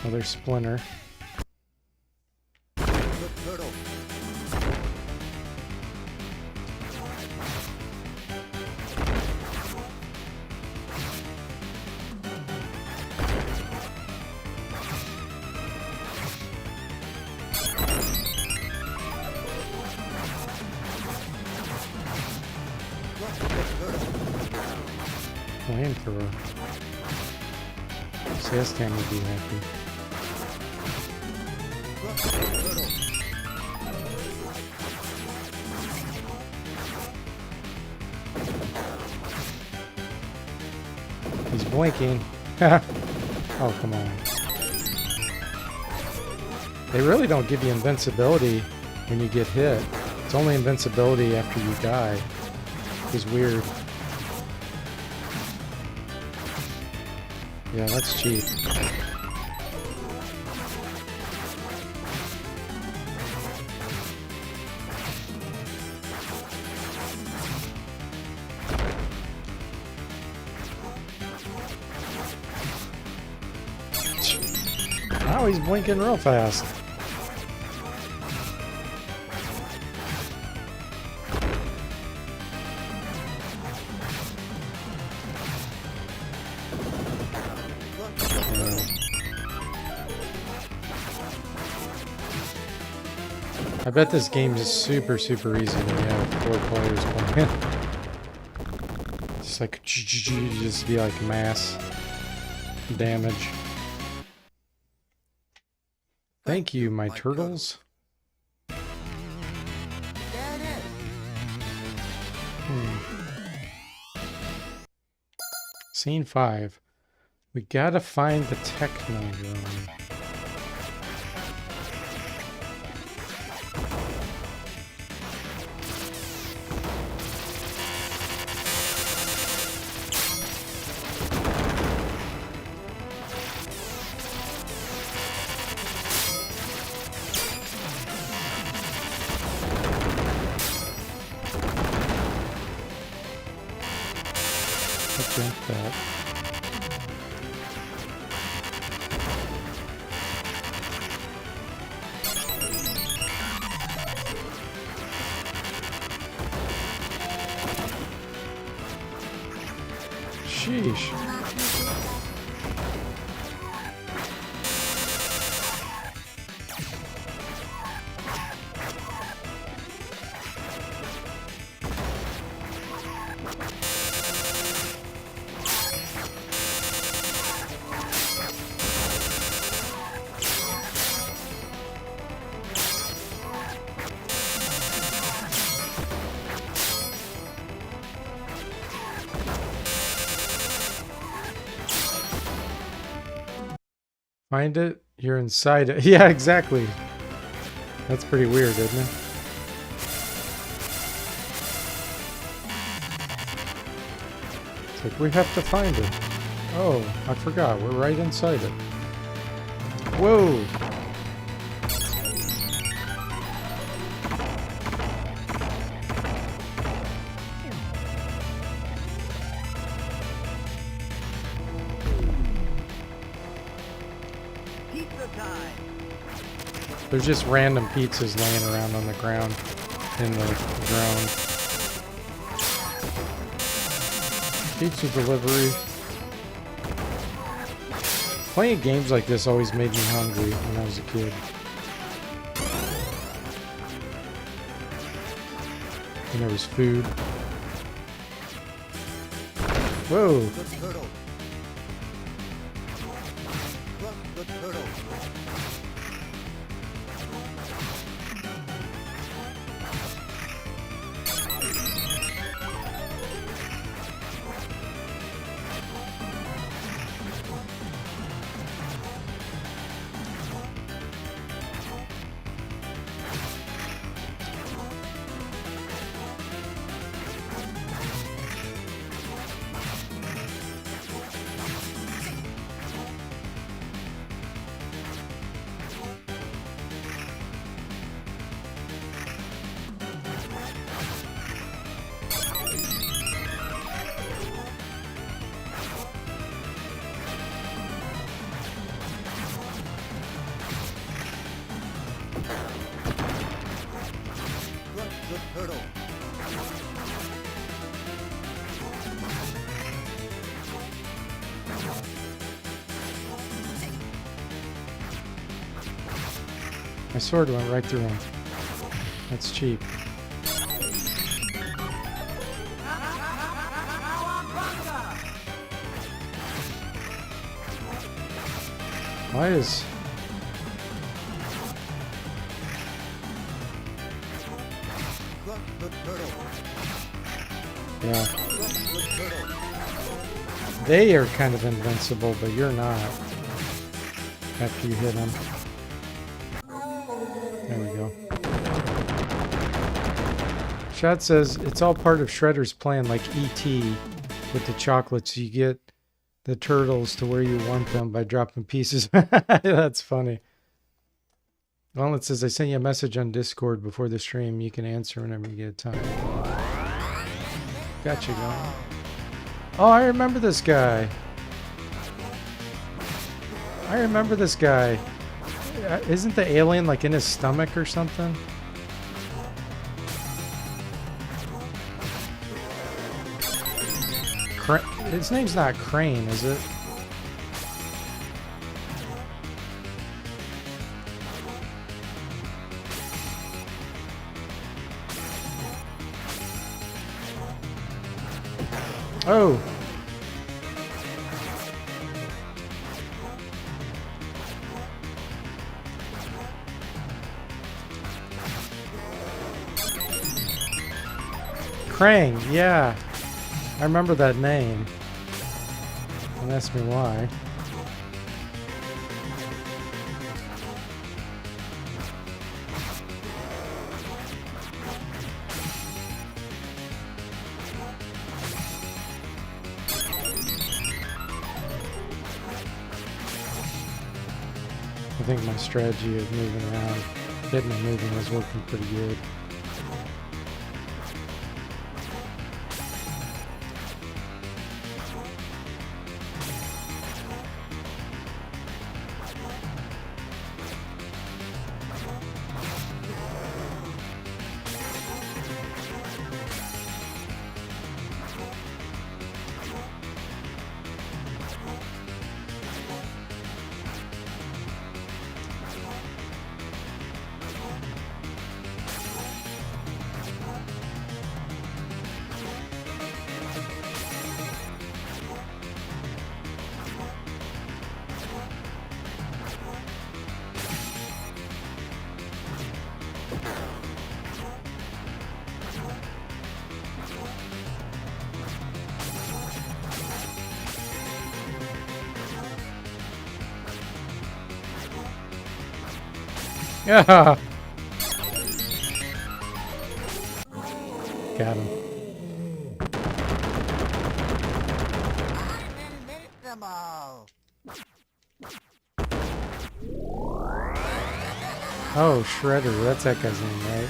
Another splinter.
Turtle.
Flamethrower. Rastan would be happy. He's blinking. Oh, come on. They really don't give you invincibility when you get hit. It's only invincibility after you die. It's weird. Yeah, that's cheap. Now he's blinking real fast. I bet this game is super, super easy when you have 4 players playing. Just like, just be like mass damage. Thank you, my turtles.
There it is.
Scene 5. We gotta find the Technodrome. Jump that. Sheesh. Find it, you're inside it. Yeah, exactly. That's pretty weird, isn't it? It's like, we have to find it. Oh, I forgot. We're right inside it. Whoa!
Pizza time.
There's just random pizzas laying around on the ground in the drone. Pizza delivery. Playing games like this always made me hungry when I was a kid. And there was food. Whoa!
The turtle. Look, the turtle. Look, the turtle.
My sword went right through him. That's cheap. Why is...
Look, the turtle.
Yeah.
Look, the turtle.
They are kind of invincible, but you're not. After you hit them. There we go. Shot says, it's all part of Shredder's plan, like E.T. with the chocolates. You get the turtles to where you want them by dropping pieces. That's funny. Well, it says, I sent you a message on Discord before the stream. You can answer whenever you get time. Got you going. Oh, I remember this guy. I remember this guy. Isn't the alien like in his stomach or something? His name's not Crane, is it? Oh! Krang, yeah. I remember that name. Don't ask me why. I think my strategy of moving around, hitting and moving was working pretty good. Yeah. Got him. Oh, Shredder. That's that guy's name, right?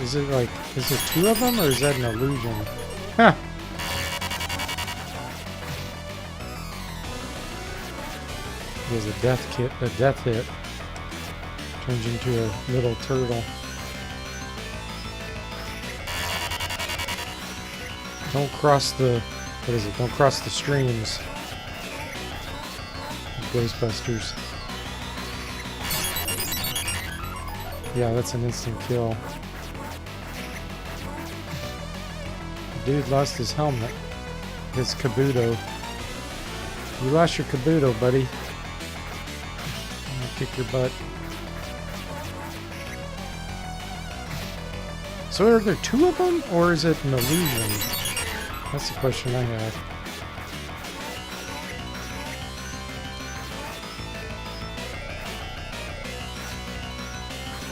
Is it like, is there two of them or is that an illusion? Huh. He has a death hit. Turns into a little turtle. Don't cross the, what is it? Don't cross the streams. Ghostbusters. Yeah, that's an instant kill. The dude lost his helmet. His kabuto. You lost your kabuto, buddy. I'm gonna kick your butt. So are there two of them, or is it an illusion? That's the question I have.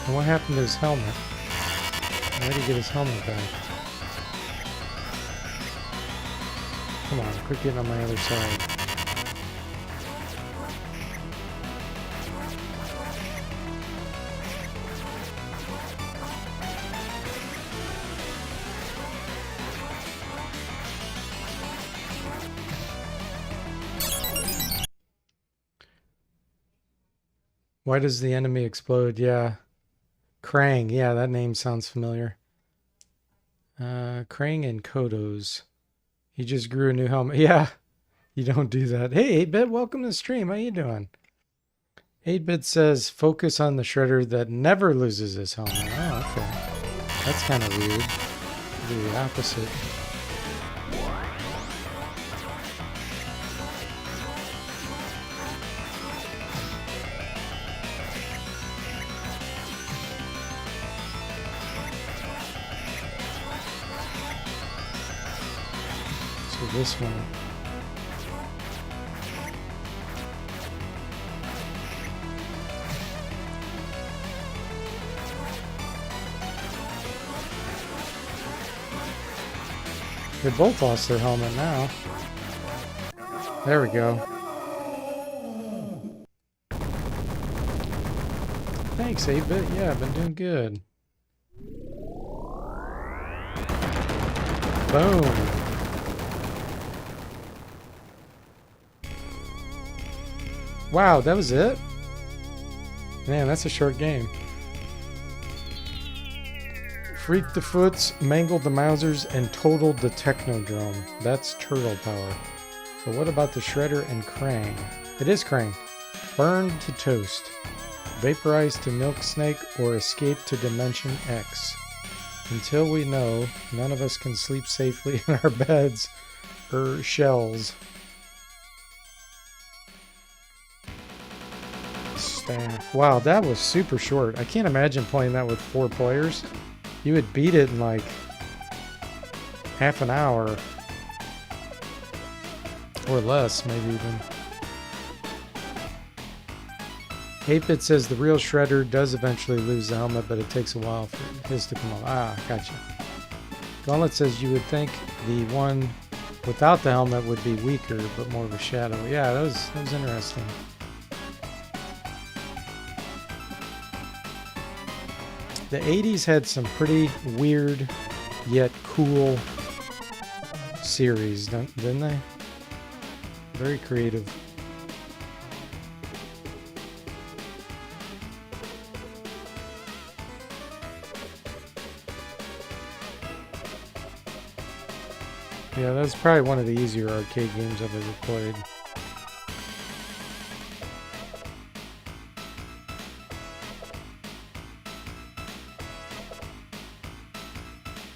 And what happened to his helmet? Why did he get his helmet back? Come on, quit getting on my other side. Why does the enemy explode? Yeah. Krang. Yeah, that name sounds familiar. Krang and Kodos. He just grew a new helmet. Yeah, you don't do that. Hey, 8-Bit, welcome to the stream. How you doing? 8-Bit says, focus on the Shredder that never loses his helmet. Oh, okay. That's kind of weird. Do the opposite. This one. They both lost their helmet now. There we go. Thanks, 8-bit. Yeah, I've been doing good. Boom. Wow, that was it? Man, that's a short game. Freaked the Foots, mangled the Mausers, and totaled the Technodrome. That's turtle power. But what about the Shredder and Krang? It is Krang. Burned to toast. Vaporized to Milk Snake or escape to Dimension X. Until we know, none of us can sleep safely in our beds or shells. Staff. Wow, that was super short. I can't imagine playing that with 4 players. You would beat it in like half an hour. Or less, maybe even. 8-bit says the real Shredder does eventually lose the helmet, but it takes a while for his to come off. Ah, gotcha. Gauntlet says you would think the one without the helmet would be weaker, but more of a shadow. Yeah, that was interesting. The 80s had some pretty weird yet cool series, didn't they? Very creative. Yeah, that's probably one of the easier arcade games I've ever played.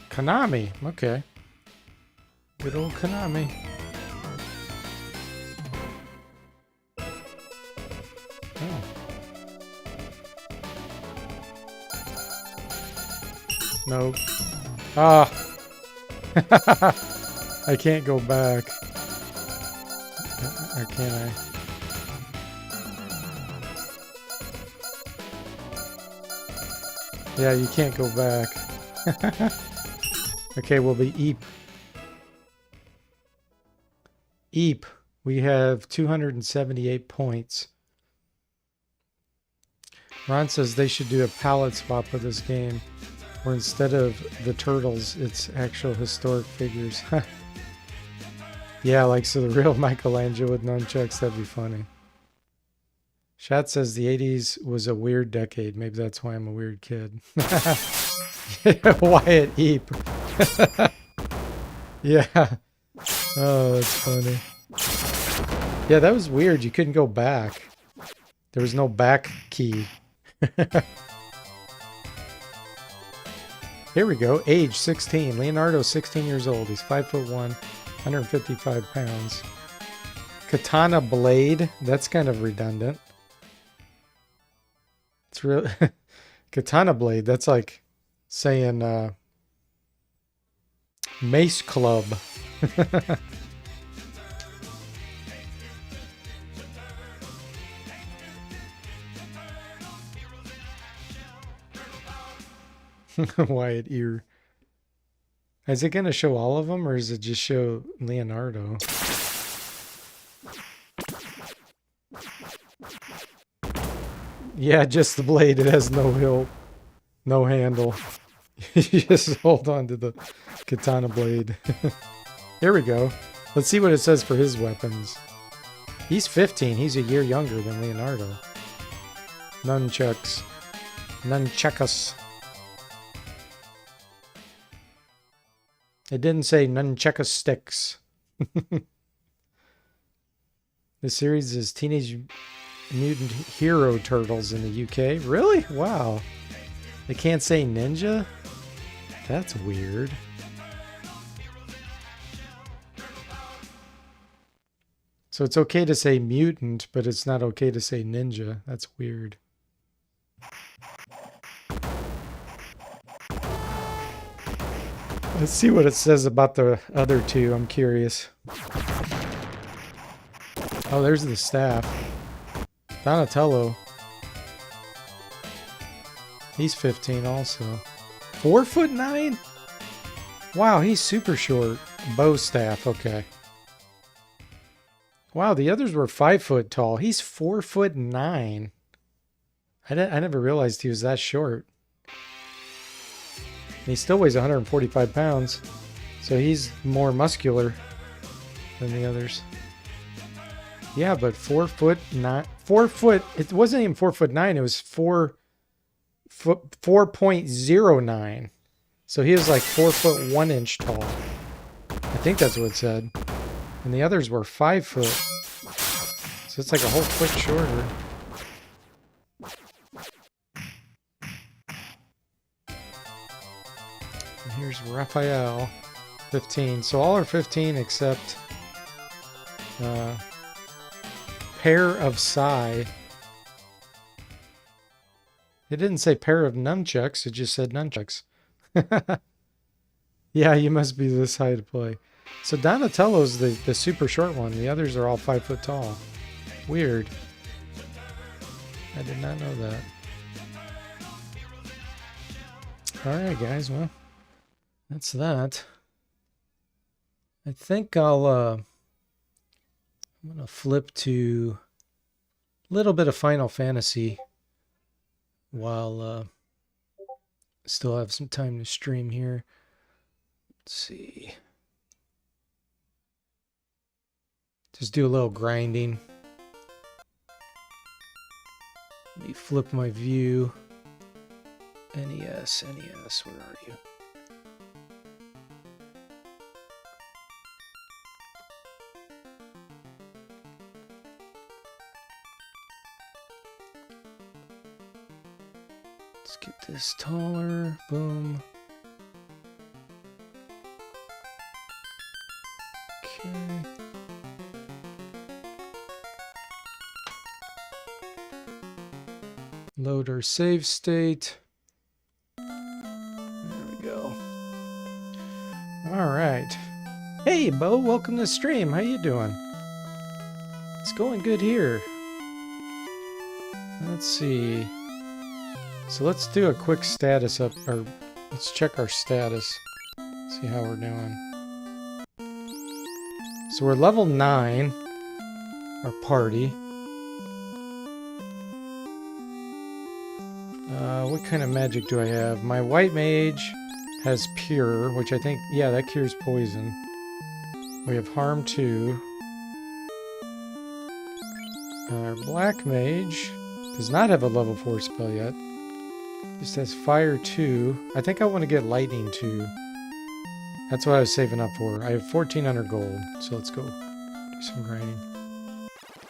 Konami, okay. Good old Konami. Oh. Nope. Ah! I can't go back. Or can I? Yeah, you can't go back. Okay, we'll be Eep. Eep. We have 278 points. Ron says they should do a palette swap with this game, where instead of the turtles, it's actual historic figures. Yeah, like so the real Michelangelo with nunchucks, that'd be funny. Shat says the 80s was a weird decade. Maybe that's why I'm a weird kid. Wyatt Eep. Yeah. Oh, that's funny. Yeah, that was weird. You couldn't go back. There was no back key. Here we go. Age 16. Leonardo, 16 years old. He's 5'1", 155 pounds. Katana blade. That's kind of redundant. It's real. Katana blade. That's like saying Mace Club. Wyatt Ear. Is it going to show all of them, or is it just show Leonardo? Yeah, just the blade. It has no hilt, no handle. You just hold on to the katana blade. Here we go. Let's see what it says for his weapons. He's 15. He's a year younger than Leonardo. Nunchucks. Nunchuckus. It didn't say nunchuckus sticks. The series is Teenage Mutant Hero Turtles in the UK. Really? Wow. They can't say ninja? That's weird. So it's okay to say mutant, but it's not okay to say ninja. That's weird. Let's see what it says about the other two. I'm curious. Oh, there's the staff. Donatello. He's 15 also. 4'9"? Wow, he's super short. Bow staff, okay. Wow, the others were 5 foot tall. He's 4'9". I never realized he was that short. And he still weighs 145 pounds, so he's more muscular than the others. Yeah, but 4'9", 4 foot. It wasn't even 4'9". It was 4.09. So he was like 4 foot 1 inch tall. I think that's what it said. And the others were 5 foot. So it's like a whole foot shorter. And here's Raphael, 15. So all are 15 except pair of Psy. It didn't say pair of nunchucks, it just said nunchucks. Yeah, you must be this high to play. So Donatello's the super short one. The others are all 5 foot tall. Weird. I did not know that. Alright guys, well, that's that. I think I'm gonna flip to a little bit of Final Fantasy while still have some time to stream here. Let's see. Just do a little grinding. Let me flip my view. NES, where are you? Let's get this taller. Boom. Okay. Load our save state. There we go. All right. Hey, Bo, welcome to the stream. How you doing? It's going good here. Let's see. So let's do a quick status up, or let's check our status. See how we're doing. So we're level 9, our party. What kind of magic do I have? My white mage has Pure, which I think, yeah, that cures poison. We have Harm 2. Our black mage does not have a level 4 spell yet. Just has Fire 2. I think I want to get Lightning 2. That's what I was saving up for. I have 1,400 gold, so let's go do some grinding.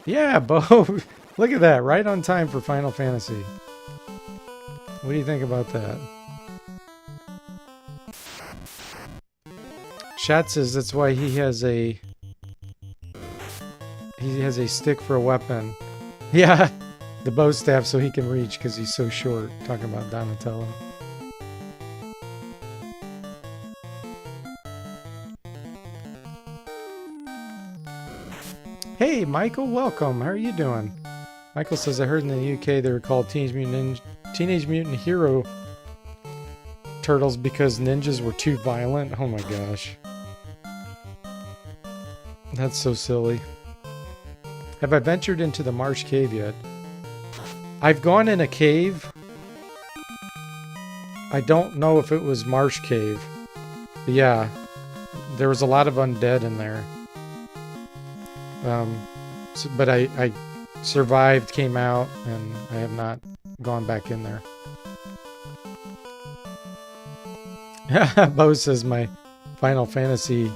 Yeah, Bo! Look at that, right on time for Final Fantasy. What do you think about that? Shat says that's why he has a stick for a weapon. Yeah, the bow staff so he can reach because he's so short. Talking about Donatello. Hey, Michael, welcome. How are you doing? Michael says, I heard in the UK they were called Teenage Mutant Hero Turtles because ninjas were too violent. Oh my gosh. That's so silly. Have I ventured into the Marsh Cave yet? I've gone in a cave. I don't know if it was Marsh Cave. But yeah, there was a lot of undead in there. But I survived, came out, and I have not gone back in there. Bo says my Final Fantasy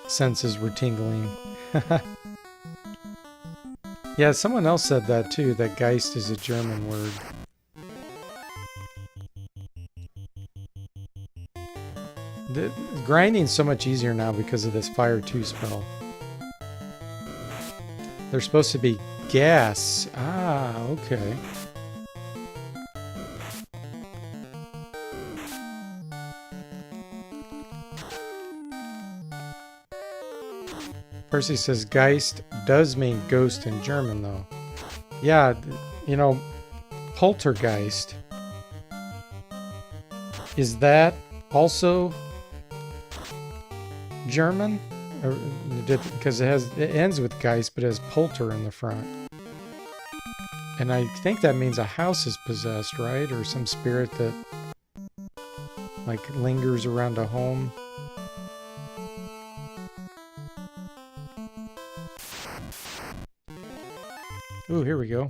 senses were tingling. Yeah, someone else said that too, that Geist is a German word. The grinding's so much easier now because of this Fire 2 spell. They're supposed to be gas. Ah, okay. Percy says Geist does mean ghost in German, though. Yeah, you know, poltergeist. Is that also German? Because it ends with Geist, but it has Polter in the front. And I think that means a house is possessed, right? Or some spirit that, like, lingers around a home. Ooh, here we go.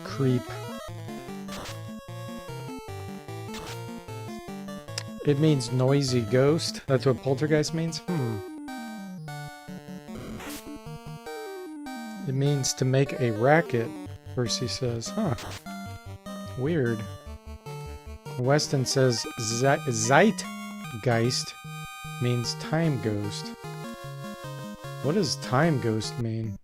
Creep. It means noisy ghost. That's what poltergeist means? It means to make a racket, Percy says. Huh. Weird. Weston says Zeitgeist means time ghost. What does time ghost mean?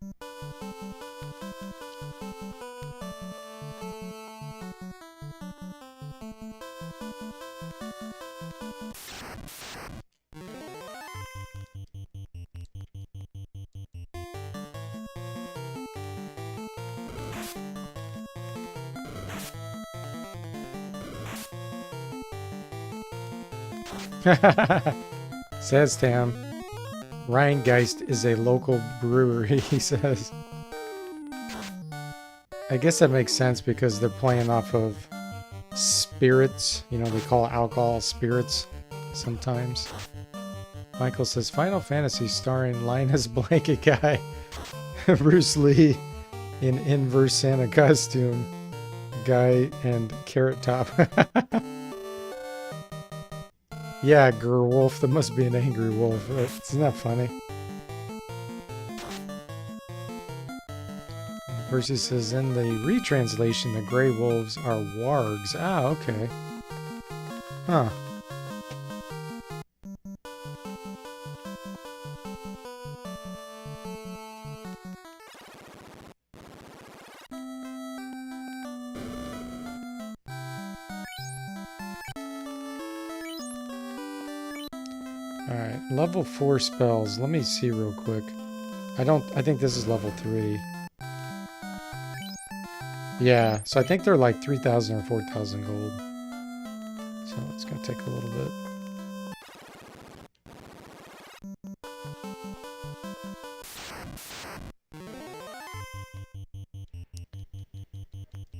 Says Tam. Rheingeist is a local brewery, he says. I guess that makes sense because they're playing off of spirits. You know, they call alcohol spirits sometimes. Michael says, Final Fantasy starring Linus Blanket Guy, Bruce Lee in inverse Santa costume, Guy and Carrot Top. Yeah, Gerwolf. That must be an angry wolf. Isn't that funny? Percy says, in the retranslation, the Grey Wolves are wargs. Ah, okay. Huh. Alright, level 4 spells. Let me see real quick. I think this is level 3. Yeah, so I think they're like 3,000 or 4,000 gold. So it's gonna take a little bit.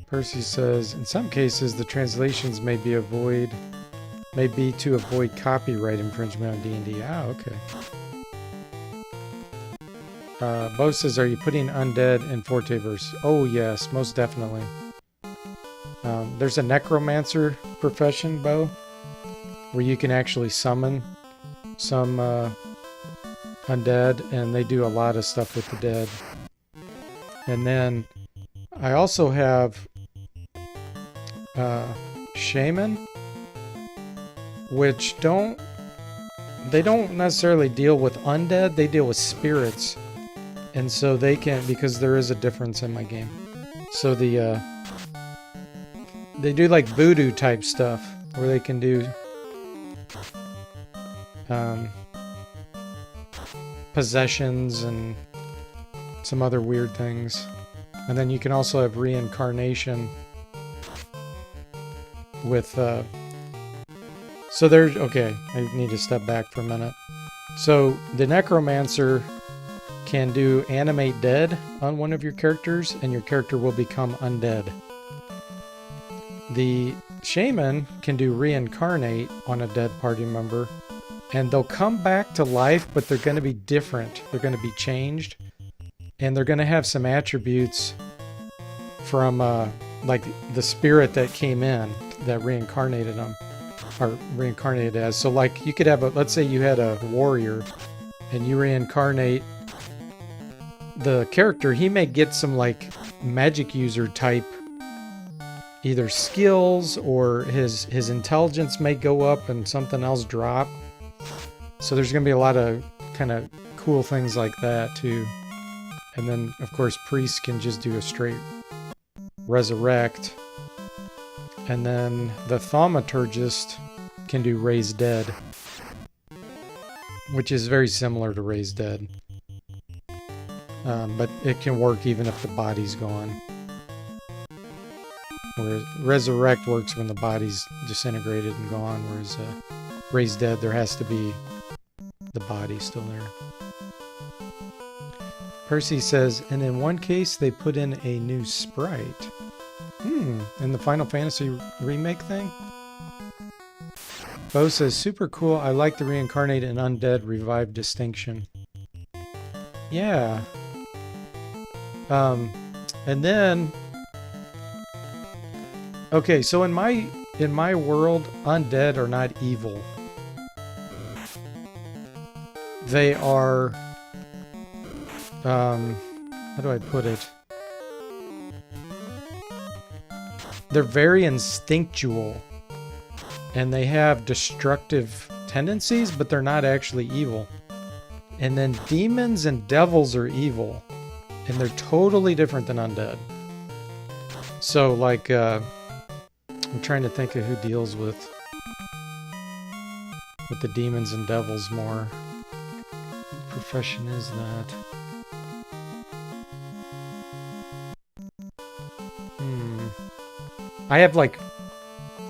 Percy says, in some cases, the translations may be to avoid copyright infringement on D&D. Ah, okay. Bo says, are you putting undead in Forteverse? Oh, yes, most definitely. There's a necromancer profession, Bo, where you can actually summon some undead, and they do a lot of stuff with the dead. And then I also have shaman, which don't necessarily deal with undead, they deal with spirits. And so they can, because there is a difference in my game. So they do like voodoo type stuff, where they can do possessions and some other weird things. And then you can also have reincarnation with so there's, okay, I need to step back for a minute. So the necromancer can do animate dead on one of your characters, and your character will become undead. The shaman can do reincarnate on a dead party member, and they'll come back to life, but they're going to be different. They're going to be changed, and they're going to have some attributes from like the spirit that came in that reincarnated them, or reincarnated as. So like you could have let's say you had a warrior and you reincarnate the character, he may get some like magic user type either skills, or his intelligence may go up and something else drop. So there's going to be a lot of kind of cool things like that too. And then of course priests can just do a straight resurrect. And then the thaumaturgist can do raise dead, which is very similar to raise dead. But it can work even if the body's gone. Whereas resurrect works when the body's disintegrated and gone, whereas raise dead, there has to be The body's still there. Percy says, and in one case they put in a new sprite. In the Final Fantasy remake thing? Bo says, super cool. I like the reincarnated and undead revived distinction. Yeah. And then... Okay, so in my world, undead are not evil. They are... how do I put it? They're very instinctual. And they have destructive tendencies, but they're not actually evil. And then demons and devils are evil. And they're totally different than undead. So, like, I'm trying to think of who deals with the demons and devils more. What profession is that? I have like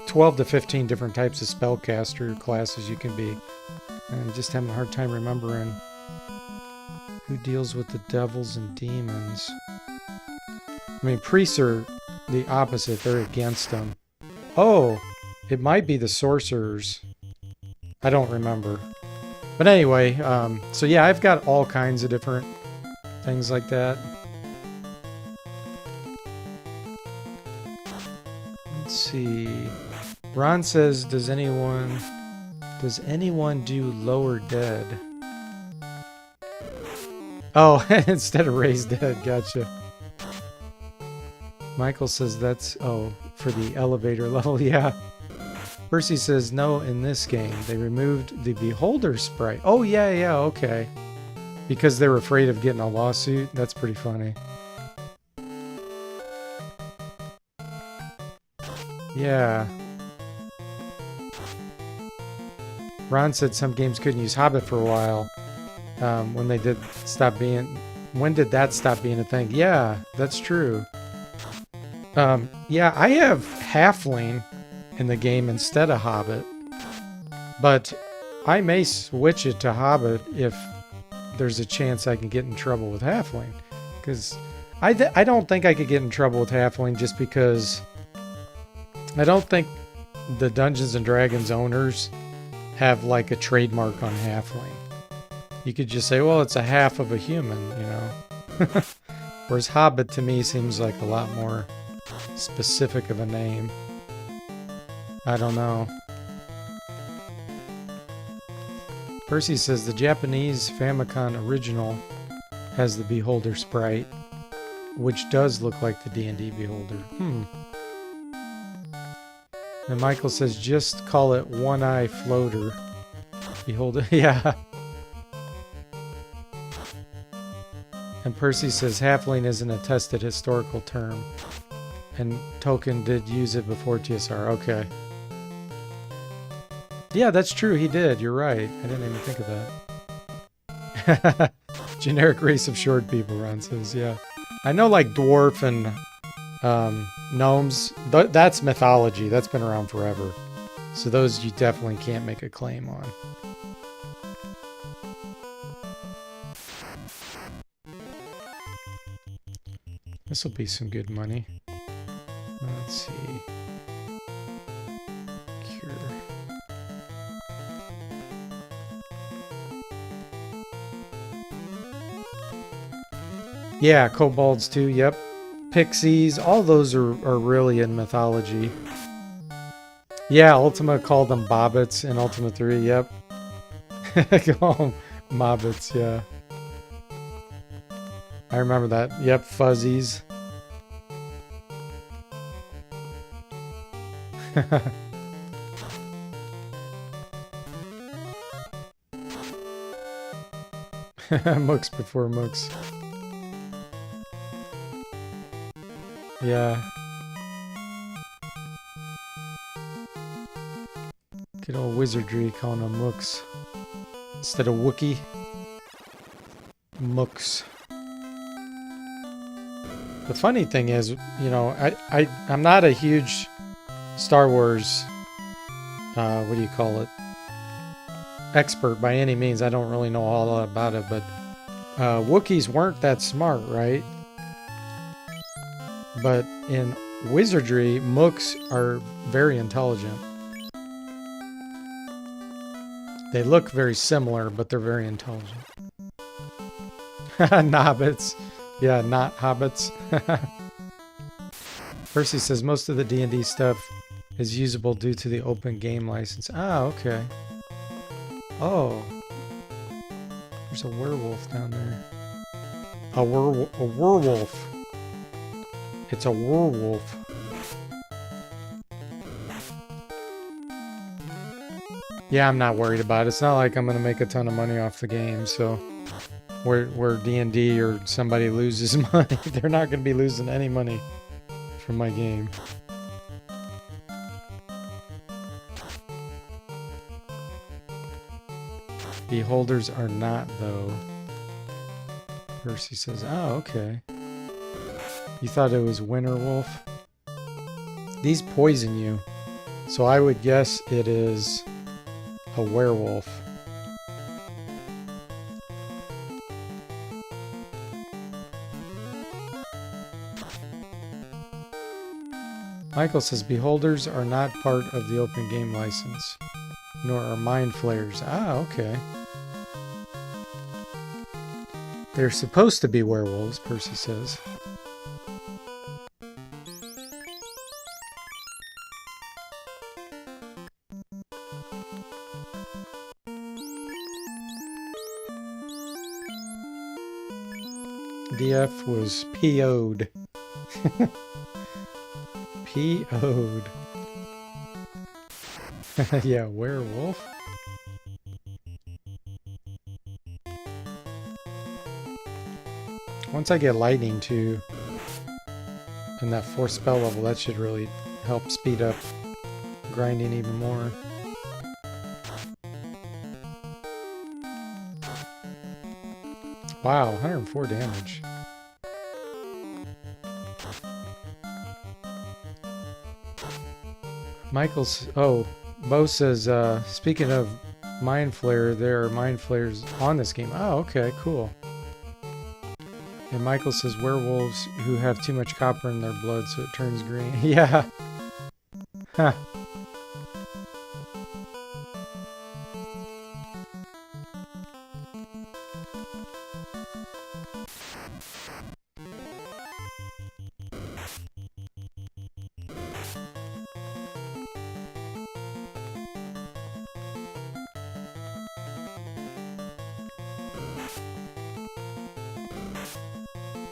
12 to 15 different types of spellcaster classes you can be. And I'm just having a hard time remembering who deals with the devils and demons. I mean, priests are the opposite. They're against them. Oh, it might be the sorcerers. I don't remember. But anyway, so yeah, I've got all kinds of different things like that. Let's see. Ron says, does anyone do Lower Dead? Oh, instead of Raised Dead, gotcha. Michael says that's, oh, for the elevator level, yeah. Percy says, no, in this game, they removed the Beholder sprite. Oh, yeah, okay. Because they were afraid of getting a lawsuit? That's pretty funny. Yeah. Ron said some games couldn't use Hobbit for a while. When they did stop being... When did that stop being a thing? Yeah, that's true. Yeah, I have Halfling in the game instead of Hobbit. But I may switch it to Hobbit if there's a chance I can get in trouble with Halfling. Because I don't think I could get in trouble with Halfling just because... I don't think the Dungeons & Dragons owners have like a trademark on Halfling. You could just say, well, it's a half of a human, you know. Whereas Hobbit to me seems like a lot more specific of a name. I don't know. Percy says the Japanese Famicom original has the Beholder sprite, which does look like the D&D Beholder. And Michael says, just call it One-Eye Floater. Beholder, yeah. And Percy says, Halfling isn't a tested historical term. And Tolkien did use it before TSR. Okay. Yeah, that's true. He did. You're right. I didn't even think of that. Generic race of short people, Ron says. Yeah. I know like dwarf and gnomes. That's mythology. That's been around forever. So those you definitely can't make a claim on. This will be some good money. Let's see. Cure. Yeah, kobolds too, yep. Pixies, all those are really in mythology. Yeah, Ultima called them bobbits in Ultima 3, yep. Call them mobbits, yeah. I remember that. Yep, fuzzies. Mooks before mooks. Yeah. Good old wizardry calling them mooks. Instead of Wookiee. Mooks. The funny thing is, you know, I'm not a huge Star Wars, what do you call it? expert by any means. I don't really know all about it, but Wookiees weren't that smart, right? But in wizardry, Mooks are very intelligent. They look very similar, but they're very intelligent. Nobbits. Yeah, not hobbits. Percy says most of the D&D stuff is usable due to the open game license. Ah, okay. Oh. There's a werewolf down there. A werewolf. It's a werewolf. Yeah, I'm not worried about it. It's not like I'm going to make a ton of money off the game, so where D&D or somebody loses money, they're not going to be losing any money from my game. Beholders are not, though. Percy says, oh, okay. You thought it was Winterwolf? These poison you, so I would guess it is a werewolf. Michael says, beholders are not part of the open game license, nor are mind flayers. Ah, okay. They're supposed to be werewolves, Percy says. DF was PO'd. PO'd. Yeah, werewolf. Once I get lightning too, and that 4th spell level, that should really help speed up grinding even more. Wow, 104 damage. Michael's... Oh, Bo says, speaking of Mind Flayer, there are Mind Flayers on this game. Oh, okay, cool. And Michael says, werewolves who have too much copper in their blood so it turns green. Yeah. Huh.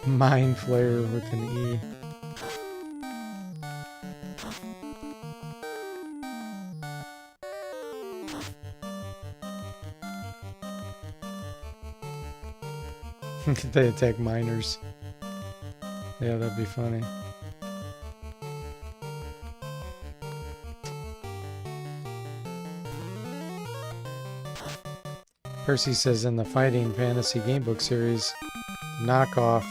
Mind Flayer with an E. They attack miners. Yeah, that'd be funny. Percy says in the Fighting Fantasy Gamebook series, knockoff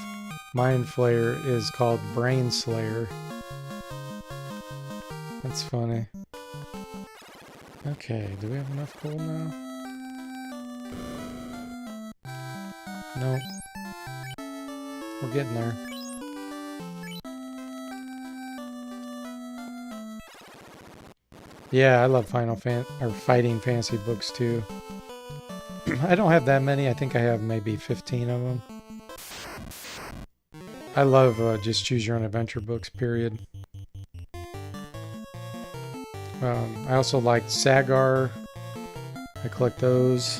Mind Flayer is called Brain Slayer. That's funny. Okay, do we have enough gold now? Nope. We're getting there. Yeah, I love Fighting Fantasy books too. I don't have that many. I think I have maybe 15 of them. I love just choose your own adventure books, period. I also like Sagar. I collect those.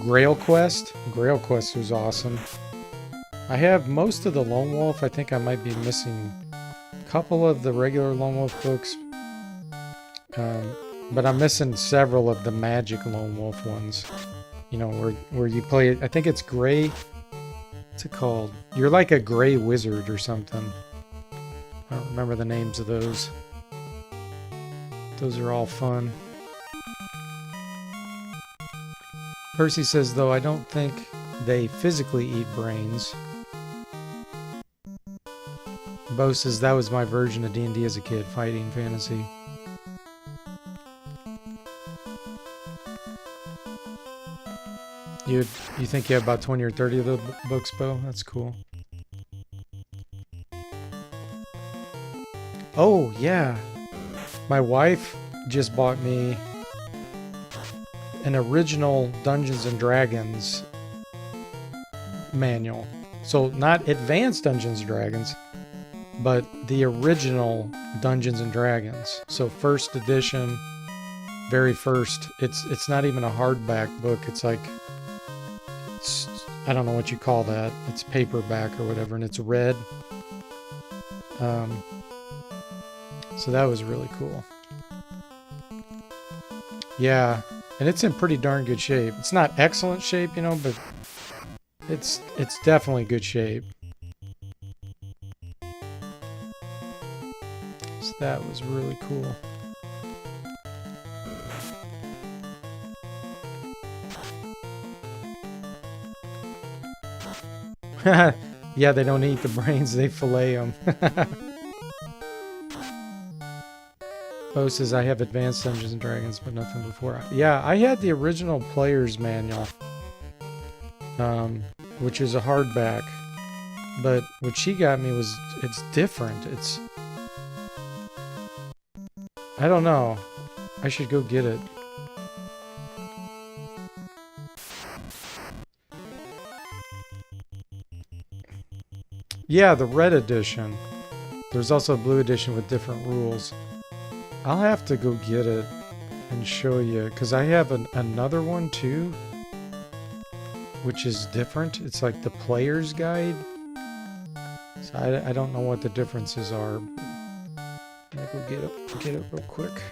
Grail Quest. Grail Quest was awesome. I have most of the Lone Wolf. I think I might be missing a couple of the regular Lone Wolf books. But I'm missing several of the Magic Lone Wolf ones. You know, where you play it. I think it's Gray. What's it called? You're like a gray wizard or something. I don't remember the names of those. Those are all fun. Percy says, though, I don't think they physically eat brains. Bo says, that was my version of D&D as a kid, Fighting Fantasy. You think you have about 20 or 30 of the books, Bo? That's cool. Oh, yeah. My wife just bought me an original Dungeons and Dragons manual. So not advanced Dungeons and Dragons, but the original Dungeons and Dragons. So first edition, very first. It's not even a hardback book. It's like I don't know what you call that. It's paperback or whatever, and it's red. So that was really cool. Yeah, and it's in pretty darn good shape. It's not excellent shape, you know, but it's definitely good shape. So that was really cool. Yeah, they don't eat the brains, they fillet them. Bo says, I have advanced Dungeons and Dragons, but nothing before. Yeah, I had the original player's manual, which is a hardback. But what she got me was, it's different. It's, I don't know. I should go get it. Yeah, the red edition. There's also a blue edition with different rules. I'll have to go get it and show you, because I have another one too, which is different. It's like the player's guide. So I don't know what the differences are. But I'm gonna go get it real quick.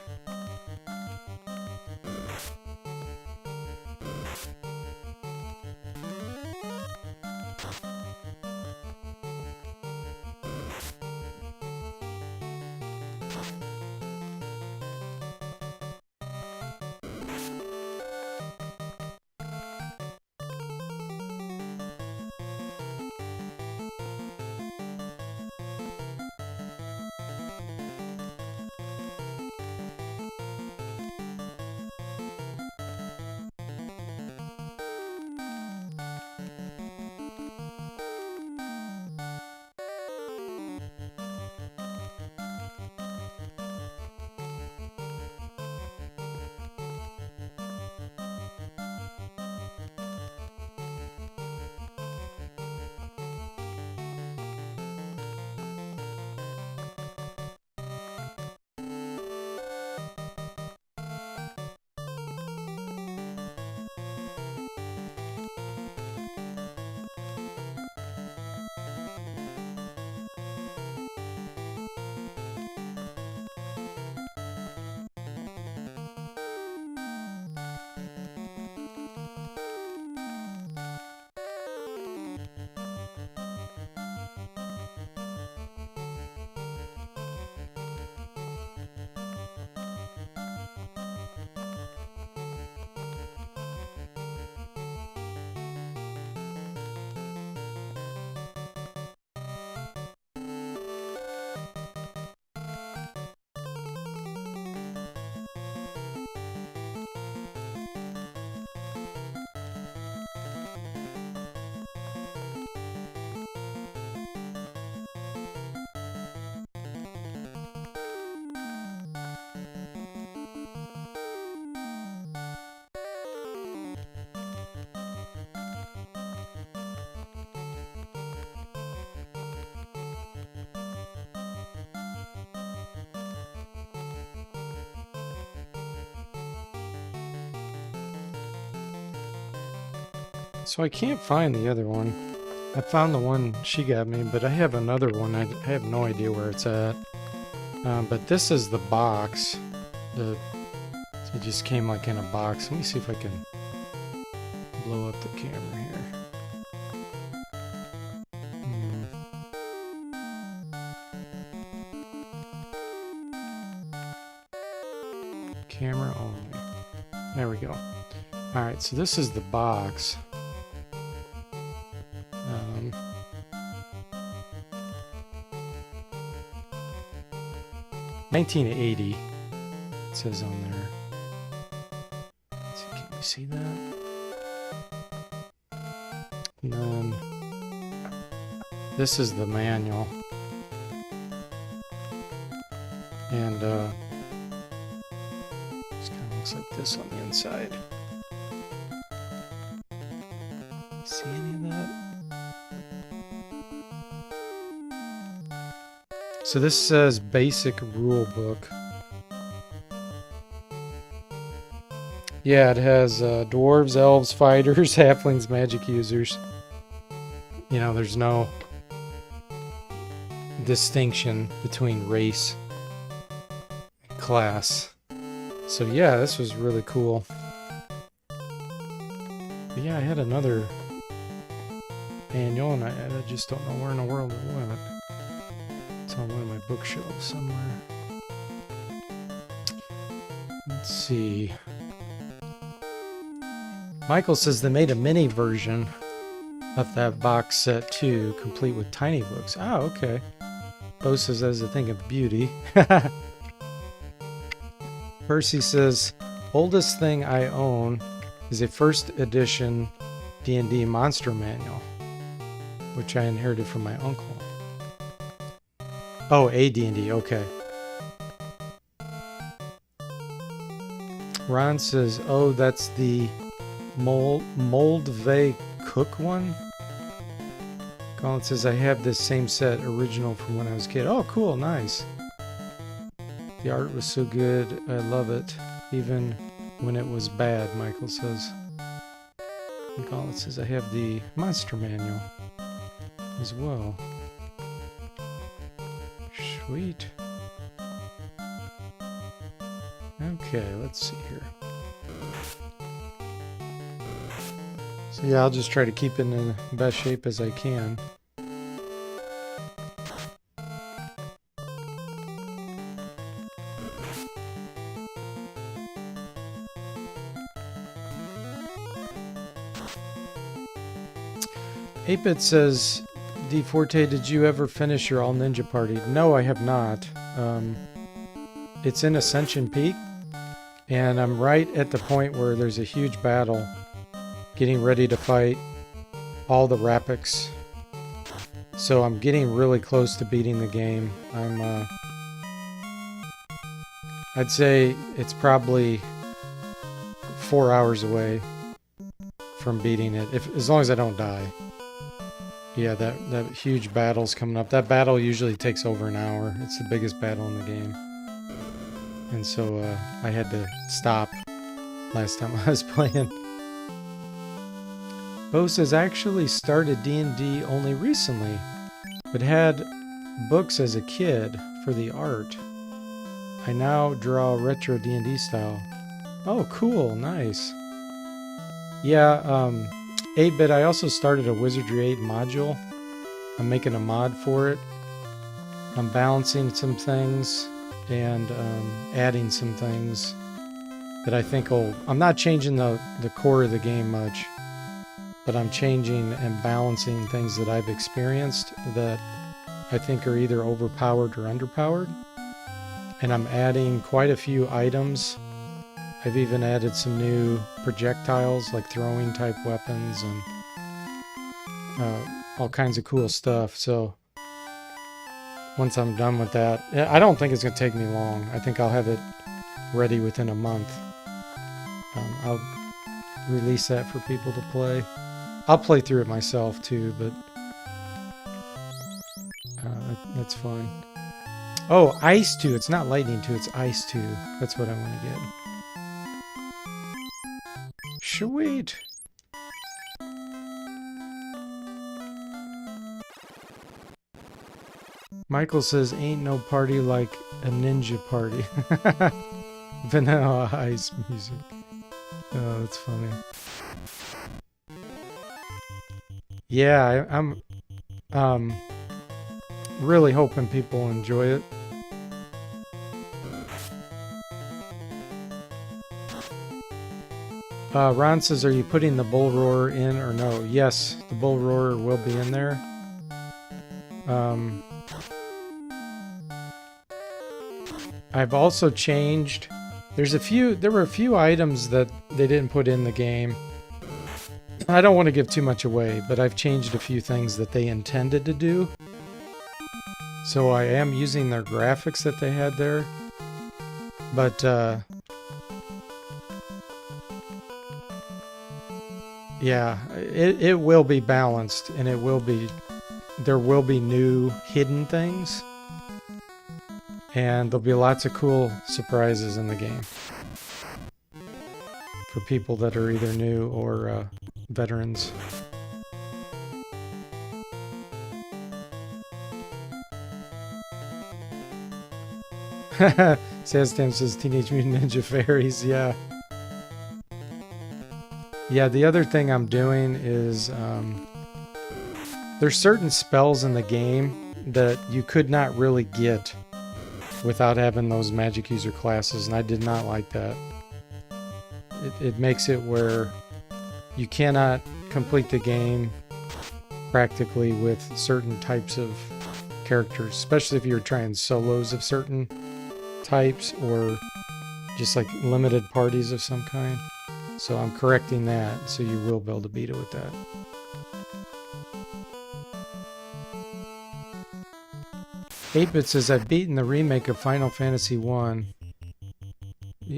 So I can't find the other one. I found the one she got me, but I have another one. I have no idea where it's at. But this is the box. It just came like in a box. Let me see if I can blow up the camera here. Camera only. There we go. Alright, so this is the box. 1980, it says on there. Let's see, can we see that? This is the manual. And it kind of looks like this on the inside. See any of that? So this says basic rule book. Yeah, it has dwarves, elves, fighters, halflings, magic users. You know, there's no distinction between race and class. So yeah, this was really cool. But yeah, I had another manual and I just don't know where in the world it went. It's on one of my bookshelves somewhere. Let's see. Michael says they made a mini version of that box set too, complete with tiny books. Oh, okay. Bo says that is a thing of beauty. Percy says, oldest thing I own is a first edition D&D monster manual, which I inherited from my uncle. Oh, a D&D, okay. Ron says, oh, that's the Moldve Cook one? Colin says, I have this same set, original from when I was a kid. Oh, cool, nice. The art was so good, I love it. Even when it was bad, Michael says. And Colin says, I have the monster manual as well. Sweet. Okay, let's see here. So yeah, I'll just try to keep it in the best shape as I can. Apit says, D Forte, did you ever finish your All Ninja Party? No, I have not. It's in Ascension Peak, and I'm right at the point where there's a huge battle getting ready to fight all the Rapiks. So I'm getting really close to beating the game. I'd say it's probably 4 hours away from beating it, as long as I don't die. Yeah, that huge battle's coming up. That battle usually takes over an hour. It's the biggest battle in the game. And so I had to stop last time I was playing. Bo says, I actually started D&D only recently, but had books as a kid for the art. I now draw retro D&D style. Oh, cool, nice. Yeah, 8-bit, I also started a Wizardry 8 module. I'm making a mod for it. I'm balancing some things and adding some things that I think will... I'm not changing the core of the game much, but I'm changing and balancing things that I've experienced that I think are either overpowered or underpowered. And I'm adding quite a few items. I've even added some new projectiles, like throwing type weapons and all kinds of cool stuff. So once I'm done with that, I don't think it's going to take me long. I think I'll have it ready within a month. I'll release that for people to play. I'll play through it myself too, but that's fine. Oh, Ice 2. It's not Lightning 2, it's Ice 2. That's what I want to get. Sweet. Michael says, ain't no party like a ninja party. Vanilla Ice music. Oh, that's funny. Yeah, I'm really hoping people enjoy it. Ron says, are you putting the bull roarer in or no? Yes, the bull roarer will be in there. I've also changed. There were a few items that they didn't put in the game. I don't want to give too much away, but I've changed a few things that they intended to do. So I am using their graphics that they had there. But, yeah, it will be balanced, and there will be new hidden things. And there'll be lots of cool surprises in the game. For people that are either new or veterans. Sazstam says Teenage Mutant Ninja Fairies, yeah. Yeah, the other thing I'm doing is there's certain spells in the game that you could not really get without having those magic user classes, and I did not like that. It makes it where you cannot complete the game practically with certain types of characters, especially if you're trying solos of certain types or just like limited parties of some kind. So I'm correcting that, so you will be able to beat it with that. Bit says, I've beaten the remake of Final Fantasy 1.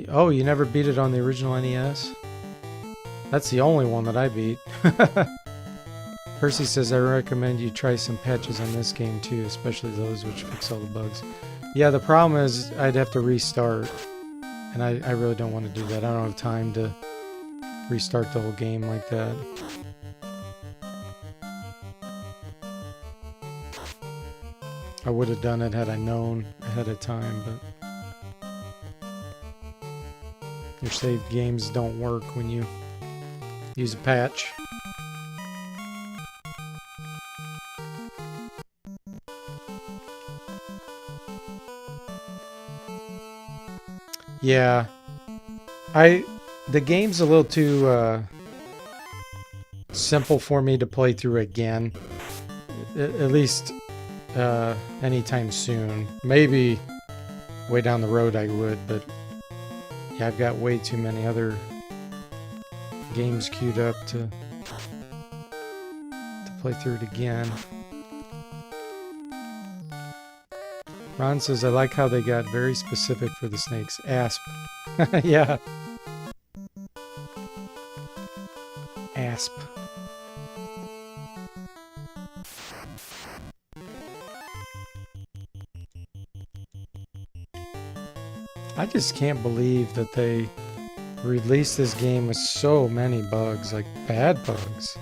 Oh, you never beat it on the original NES? That's the only one that I beat. Percy says, I recommend you try some patches on this game too, especially those which fix all the bugs. Yeah, the problem is I'd have to restart, and I really don't want to do that. I don't have time to restart the whole game like that. I would have done it had I known ahead of time, but your saved games don't work when you use a patch. Yeah, the game's a little too simple for me to play through again, at least anytime soon. Maybe way down the road I would, but yeah, I've got way too many other games queued up to play through it again. Ron says, I like how they got very specific for the snakes. Asp. Yeah. Asp. I just can't believe that they released this game with so many bugs, like bad bugs.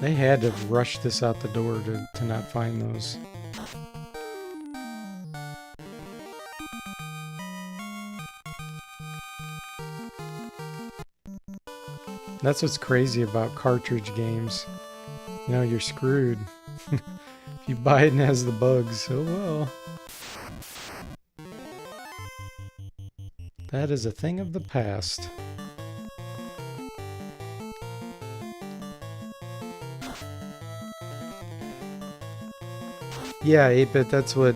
They had to rush this out the door to not find those. That's what's crazy about cartridge games. You know, you're screwed. If you buy it and it has the bugs, oh well. That is a thing of the past. Yeah, 8-bit, that's what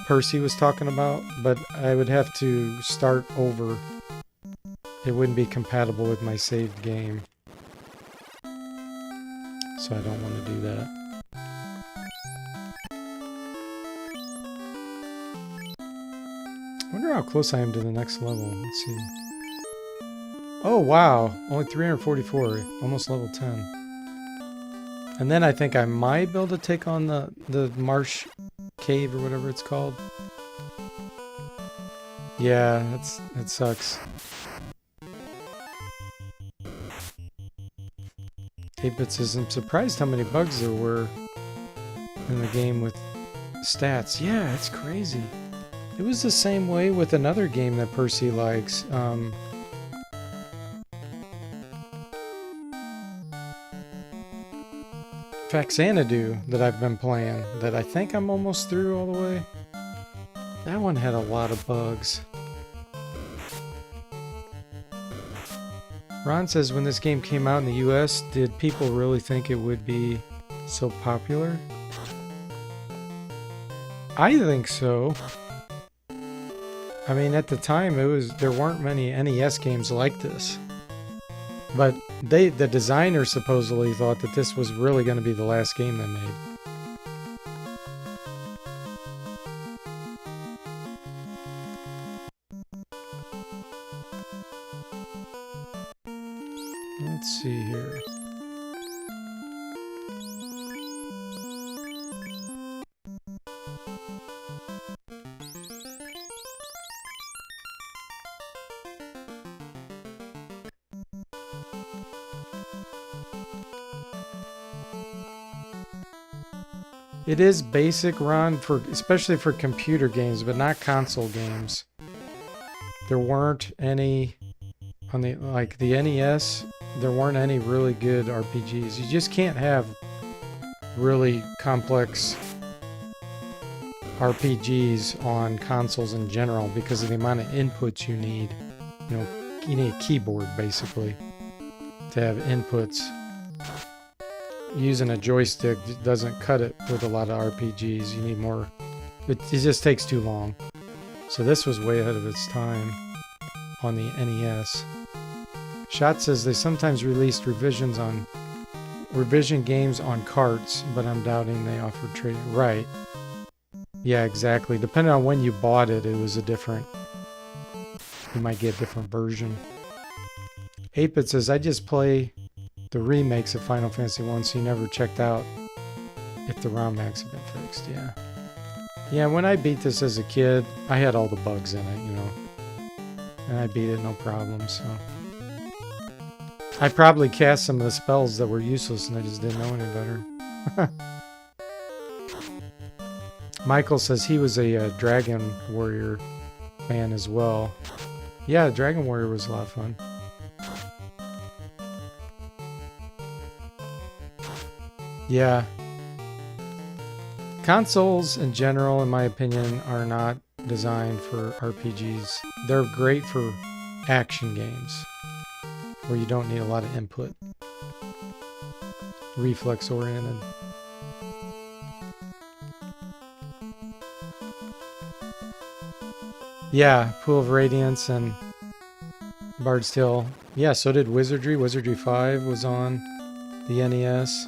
Percy was talking about, but I would have to start over. It wouldn't be compatible with my saved game. So I don't want to do that. I wonder how close I am to the next level. Let's see. Oh, wow. Only 344. Almost level 10. And then I think I might be able to take on the marsh cave or whatever it's called. Yeah, that sucks. 8-bit says, I'm surprised how many bugs there were in the game with stats. Yeah, it's crazy. It was the same way with another game that Percy likes. Faxanadu that I've been playing, that I think I'm almost through all the way. That one had a lot of bugs. Ron says, when this game came out in the US, did people really think it would be so popular? I think so. I mean, at the time, there weren't many NES games like this. But the designer supposedly thought that this was really going to be the last game they made. Let's see here. It is basic, Ron, especially for computer games, but not console games. There weren't any on the NES. There weren't any really good RPGs. You just can't have really complex RPGs on consoles in general because of the amount of inputs you need. You know, you need a keyboard basically to have inputs. Using a joystick doesn't cut it with a lot of RPGs. You need more. It just takes too long. So this was way ahead of its time on the NES. Shot says they sometimes released revision games on carts, but I'm doubting they offered trading. Right. Yeah, exactly. Depending on when you bought it, it was a different. You might get a different version. 8-Bit says I just play the remakes of Final Fantasy 1, so you never checked out if the ROM hacks have been fixed. Yeah. Yeah, when I beat this as a kid, I had all the bugs in it, you know. And I beat it no problem, so. I probably cast some of the spells that were useless and I just didn't know any better. Michael says he was a Dragon Warrior fan as well. Yeah, Dragon Warrior was a lot of fun. Yeah. Consoles in general, in my opinion, are not designed for RPGs. They're great for action games where you don't need a lot of input. Reflex oriented. Yeah, Pool of Radiance and Bard's Tale. Yeah, so did Wizardry. Wizardry 5 was on the NES.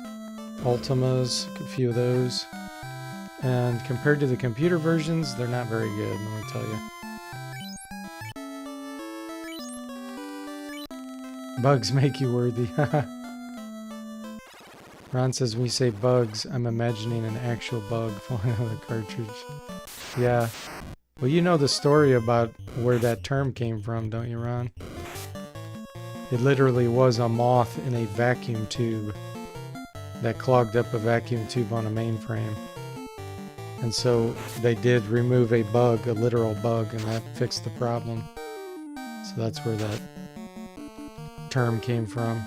Ultimas, a few of those. And compared to the computer versions, they're not very good, let me tell you. Bugs make you worthy. Ron says, when you say bugs, I'm imagining an actual bug falling out of the cartridge. Yeah. Well, you know the story about where that term came from, don't you, Ron? It literally was a moth in a vacuum tube that clogged up a vacuum tube on a mainframe. And so they did remove a bug, a literal bug, and that fixed the problem. So that's where that term came from.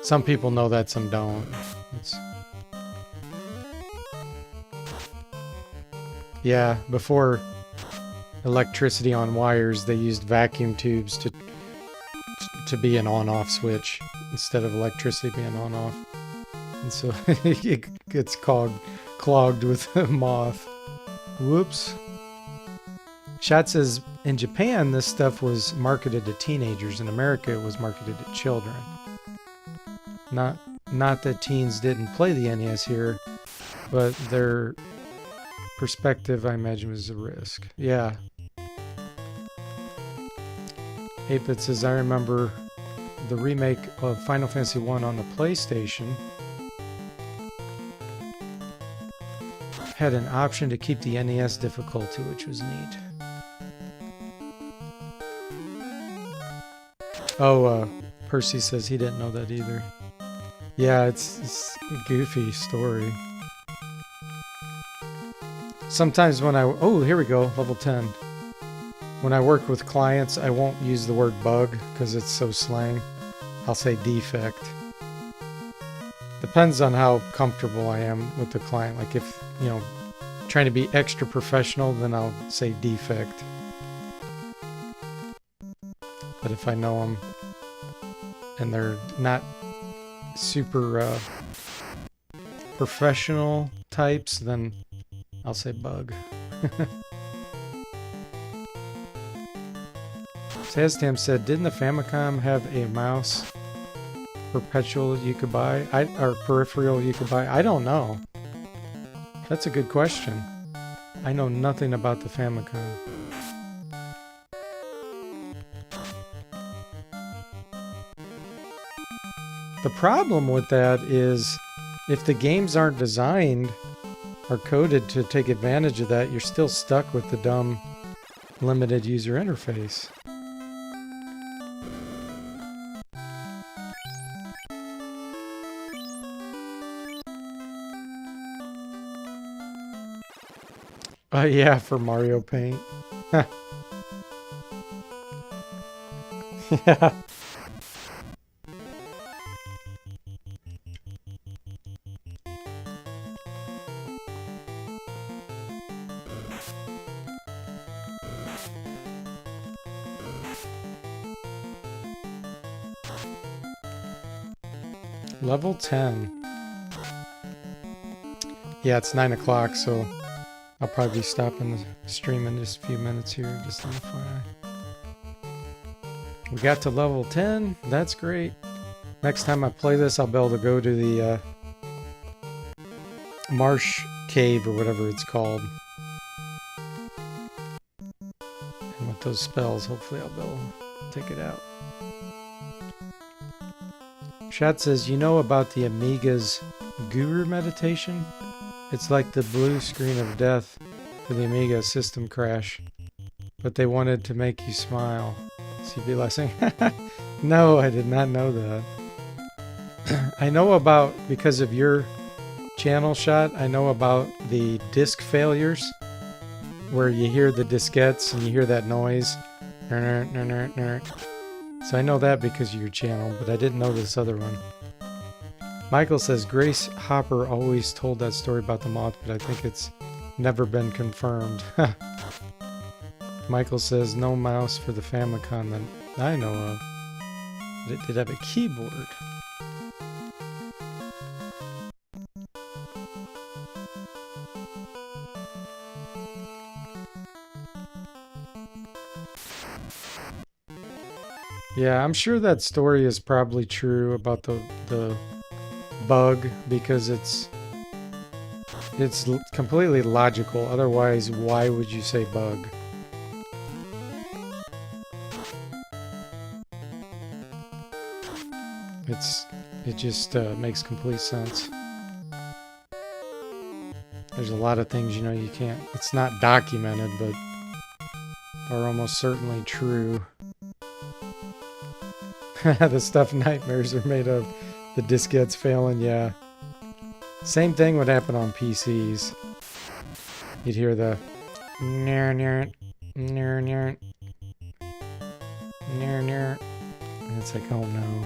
Some people know that, some don't. Yeah, before electricity on wires, they used vacuum tubes to be an on-off switch instead of electricity being on-off. And so it gets clogged with a moth. Whoops. Shot says, in Japan, this stuff was marketed to teenagers. In America, it was marketed to children. Not that teens didn't play the NES here, but their perspective, I imagine, was a risk. Yeah. 8-Bit says, I remember the remake of Final Fantasy 1 on the PlayStation had an option to keep the NES difficulty, which was neat. Oh, Percy says he didn't know that either. Yeah, it's a goofy story. Sometimes when oh, here we go, level 10. When I work with clients, I won't use the word bug because it's so slang. I'll say defect. Depends on how comfortable I am with the client. Like if, you know, trying to be extra professional, then I'll say defect. But if I know them and they're not super professional types, then I'll say bug. Saztam said, didn't the Famicom have a mouse perpetual you could buy? Or peripheral you could buy? I don't know. That's a good question. I know nothing about the Famicom. The problem with that is if the games aren't designed or coded to take advantage of that, you're still stuck with the dumb limited user interface. Yeah, for Mario Paint. Yeah. Level 10. Yeah, it's 9 o'clock, so I'll probably stop in the stream in just a few minutes here, just an FYI. We got to level 10. That's great. Next time I play this, I'll be able to go to the Marsh Cave or whatever it's called. And with those spells, hopefully I'll be able to take it out. Chat says, you know about the Amiga's Guru meditation? It's like the blue screen of death for the Amiga system crash. But they wanted to make you smile. So you'd be like saying, no, I did not know that. I know about, because of your channel shot, I know about the disk failures where you hear the diskettes and you hear that noise. So I know that because of your channel, but I didn't know this other one. Michael says Grace Hopper always told that story about the moth, but I think it's never been confirmed. Michael says no mouse for the Famicom that I know of. But it did have a keyboard. Yeah, I'm sure that story is probably true about the bug because it's completely logical. Otherwise, why would you say bug? It just makes complete sense. There's a lot of things, you know, you can't. It's not documented, but are almost certainly true. The stuff nightmares are made of. The diskettes failing, yeah. Same thing would happen on PCs. You'd hear the near near near near near near, and it's like, oh no.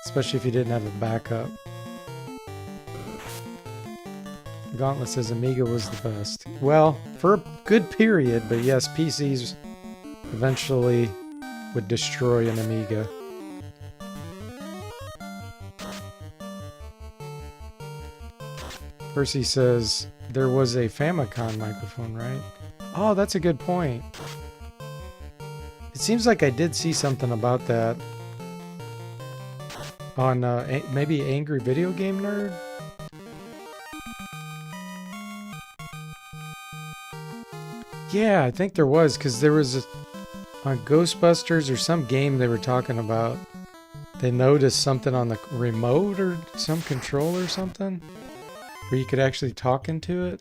Especially if you didn't have a backup. Gauntlet says Amiga was the best. Well, for a good period, but yes, PCs eventually would destroy an Amiga. Percy says there was a Famicom microphone, right? Oh, that's a good point. It seems like I did see something about that on maybe Angry Video Game Nerd. Yeah, I think there was, because there was on Ghostbusters or some game they were talking about. They noticed something on the remote or some control or something where you could actually talk into it.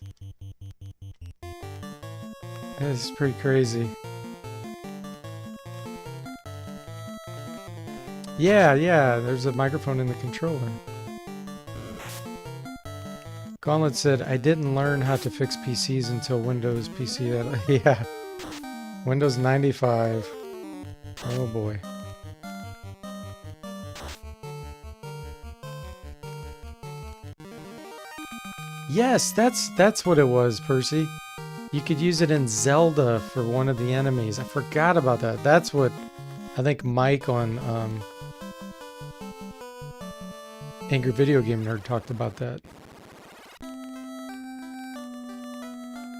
This is pretty crazy. Yeah, there's a microphone in the controller. Gauntlet said, I didn't learn how to fix PCs until Windows PC. Yeah. Windows 95. Oh boy. Yes, that's what it was, Percy. You could use it in Zelda for one of the enemies. I forgot about that. That's what I think Mike on Angry Video Game Nerd talked about that.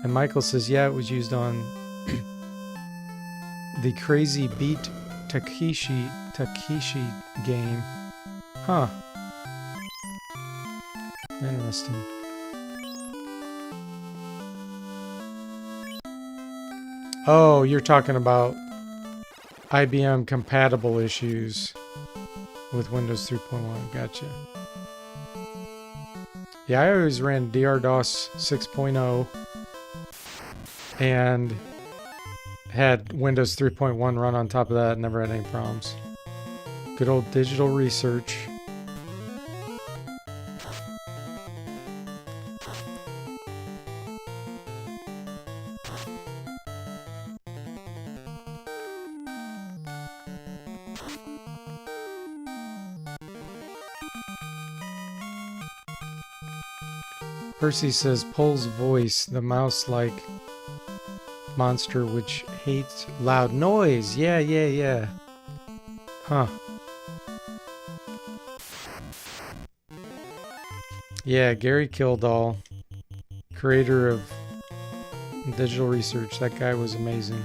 And Michael says, yeah, it was used on the Crazy Beat Takeshi game. Huh. Interesting. Oh, you're talking about IBM compatible issues with Windows 3.1. Gotcha. Yeah, I always ran DRDOS 6.0 and had Windows 3.1 run on top of that. Never had any problems. Good old digital research. Percy says, Pole's voice, the mouse-like monster which hates loud noise. Yeah. Huh. Yeah, Gary Kildall, creator of digital research. That guy was amazing.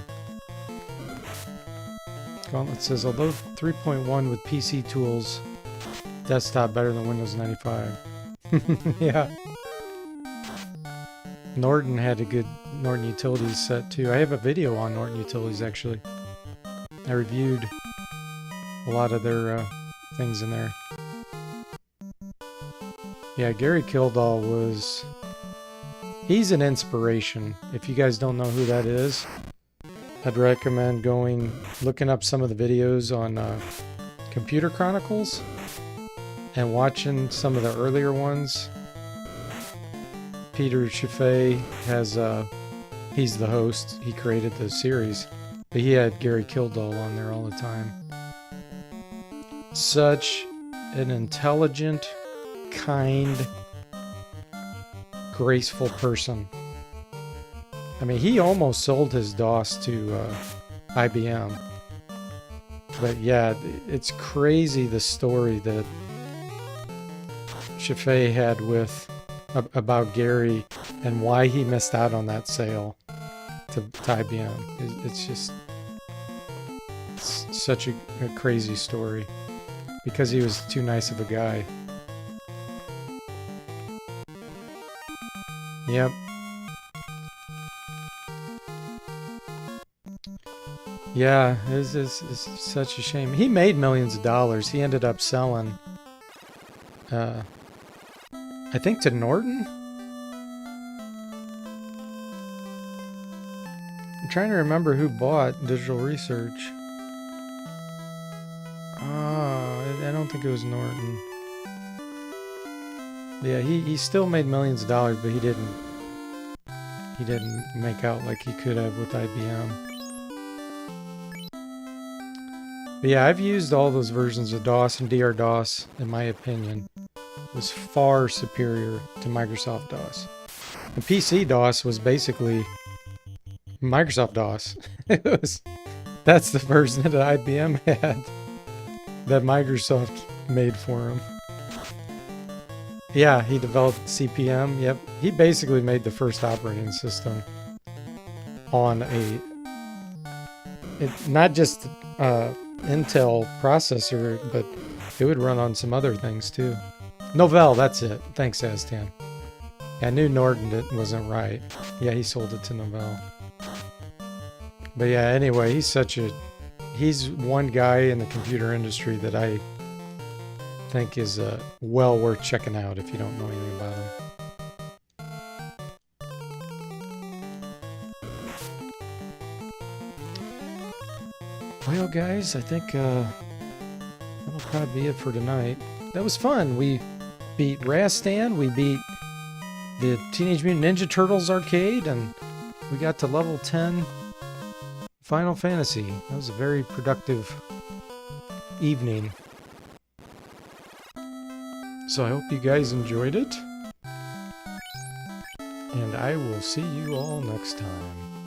Gauntlet says, although 3.1 with PC tools, desktop better than Windows 95. Yeah. Norton had a good Norton Utilities set too. I have a video on Norton Utilities actually. I reviewed a lot of their things in there. Yeah, Gary Kildall was... He's an inspiration. If you guys don't know who that is, I'd recommend looking up some of the videos on Computer Chronicles and watching some of the earlier ones. Peter Chaffee has, he's the host. He created the series. But he had Gary Kildall on there all the time. Such an intelligent, kind, graceful person. I mean, he almost sold his DOS to IBM. But yeah, it's crazy the story that Chaffee had about Gary and why he missed out on that sale to IBM. It's just such a crazy story because he was too nice of a guy. Yep. Yeah, it's such a shame. He made millions of dollars. He ended up selling I think to Norton? I'm trying to remember who bought Digital Research. I don't think it was Norton. Yeah, he still made millions of dollars, but he didn't make out like he could have with IBM. But yeah, I've used all those versions of DOS, and DRDOS, in my opinion, was far superior to Microsoft DOS. And PC DOS was basically Microsoft DOS. That's the version that IBM had that Microsoft made for him. Yeah, he developed CP/M. Yep, he basically made the first operating system on not just Intel processor, but it would run on some other things too. Novell, that's it. Thanks, Aztan. I knew Norton wasn't right. Yeah, he sold it to Novell. But yeah, anyway, he's one guy in the computer industry that I think is well worth checking out if you don't know anything about him. Well, guys, I think that'll probably be it for tonight. That was fun. We beat Rastan, we beat the Teenage Mutant Ninja Turtles arcade, and we got to level 10 Final Fantasy. That was a very productive evening. So I hope you guys enjoyed it, and I will see you all next time.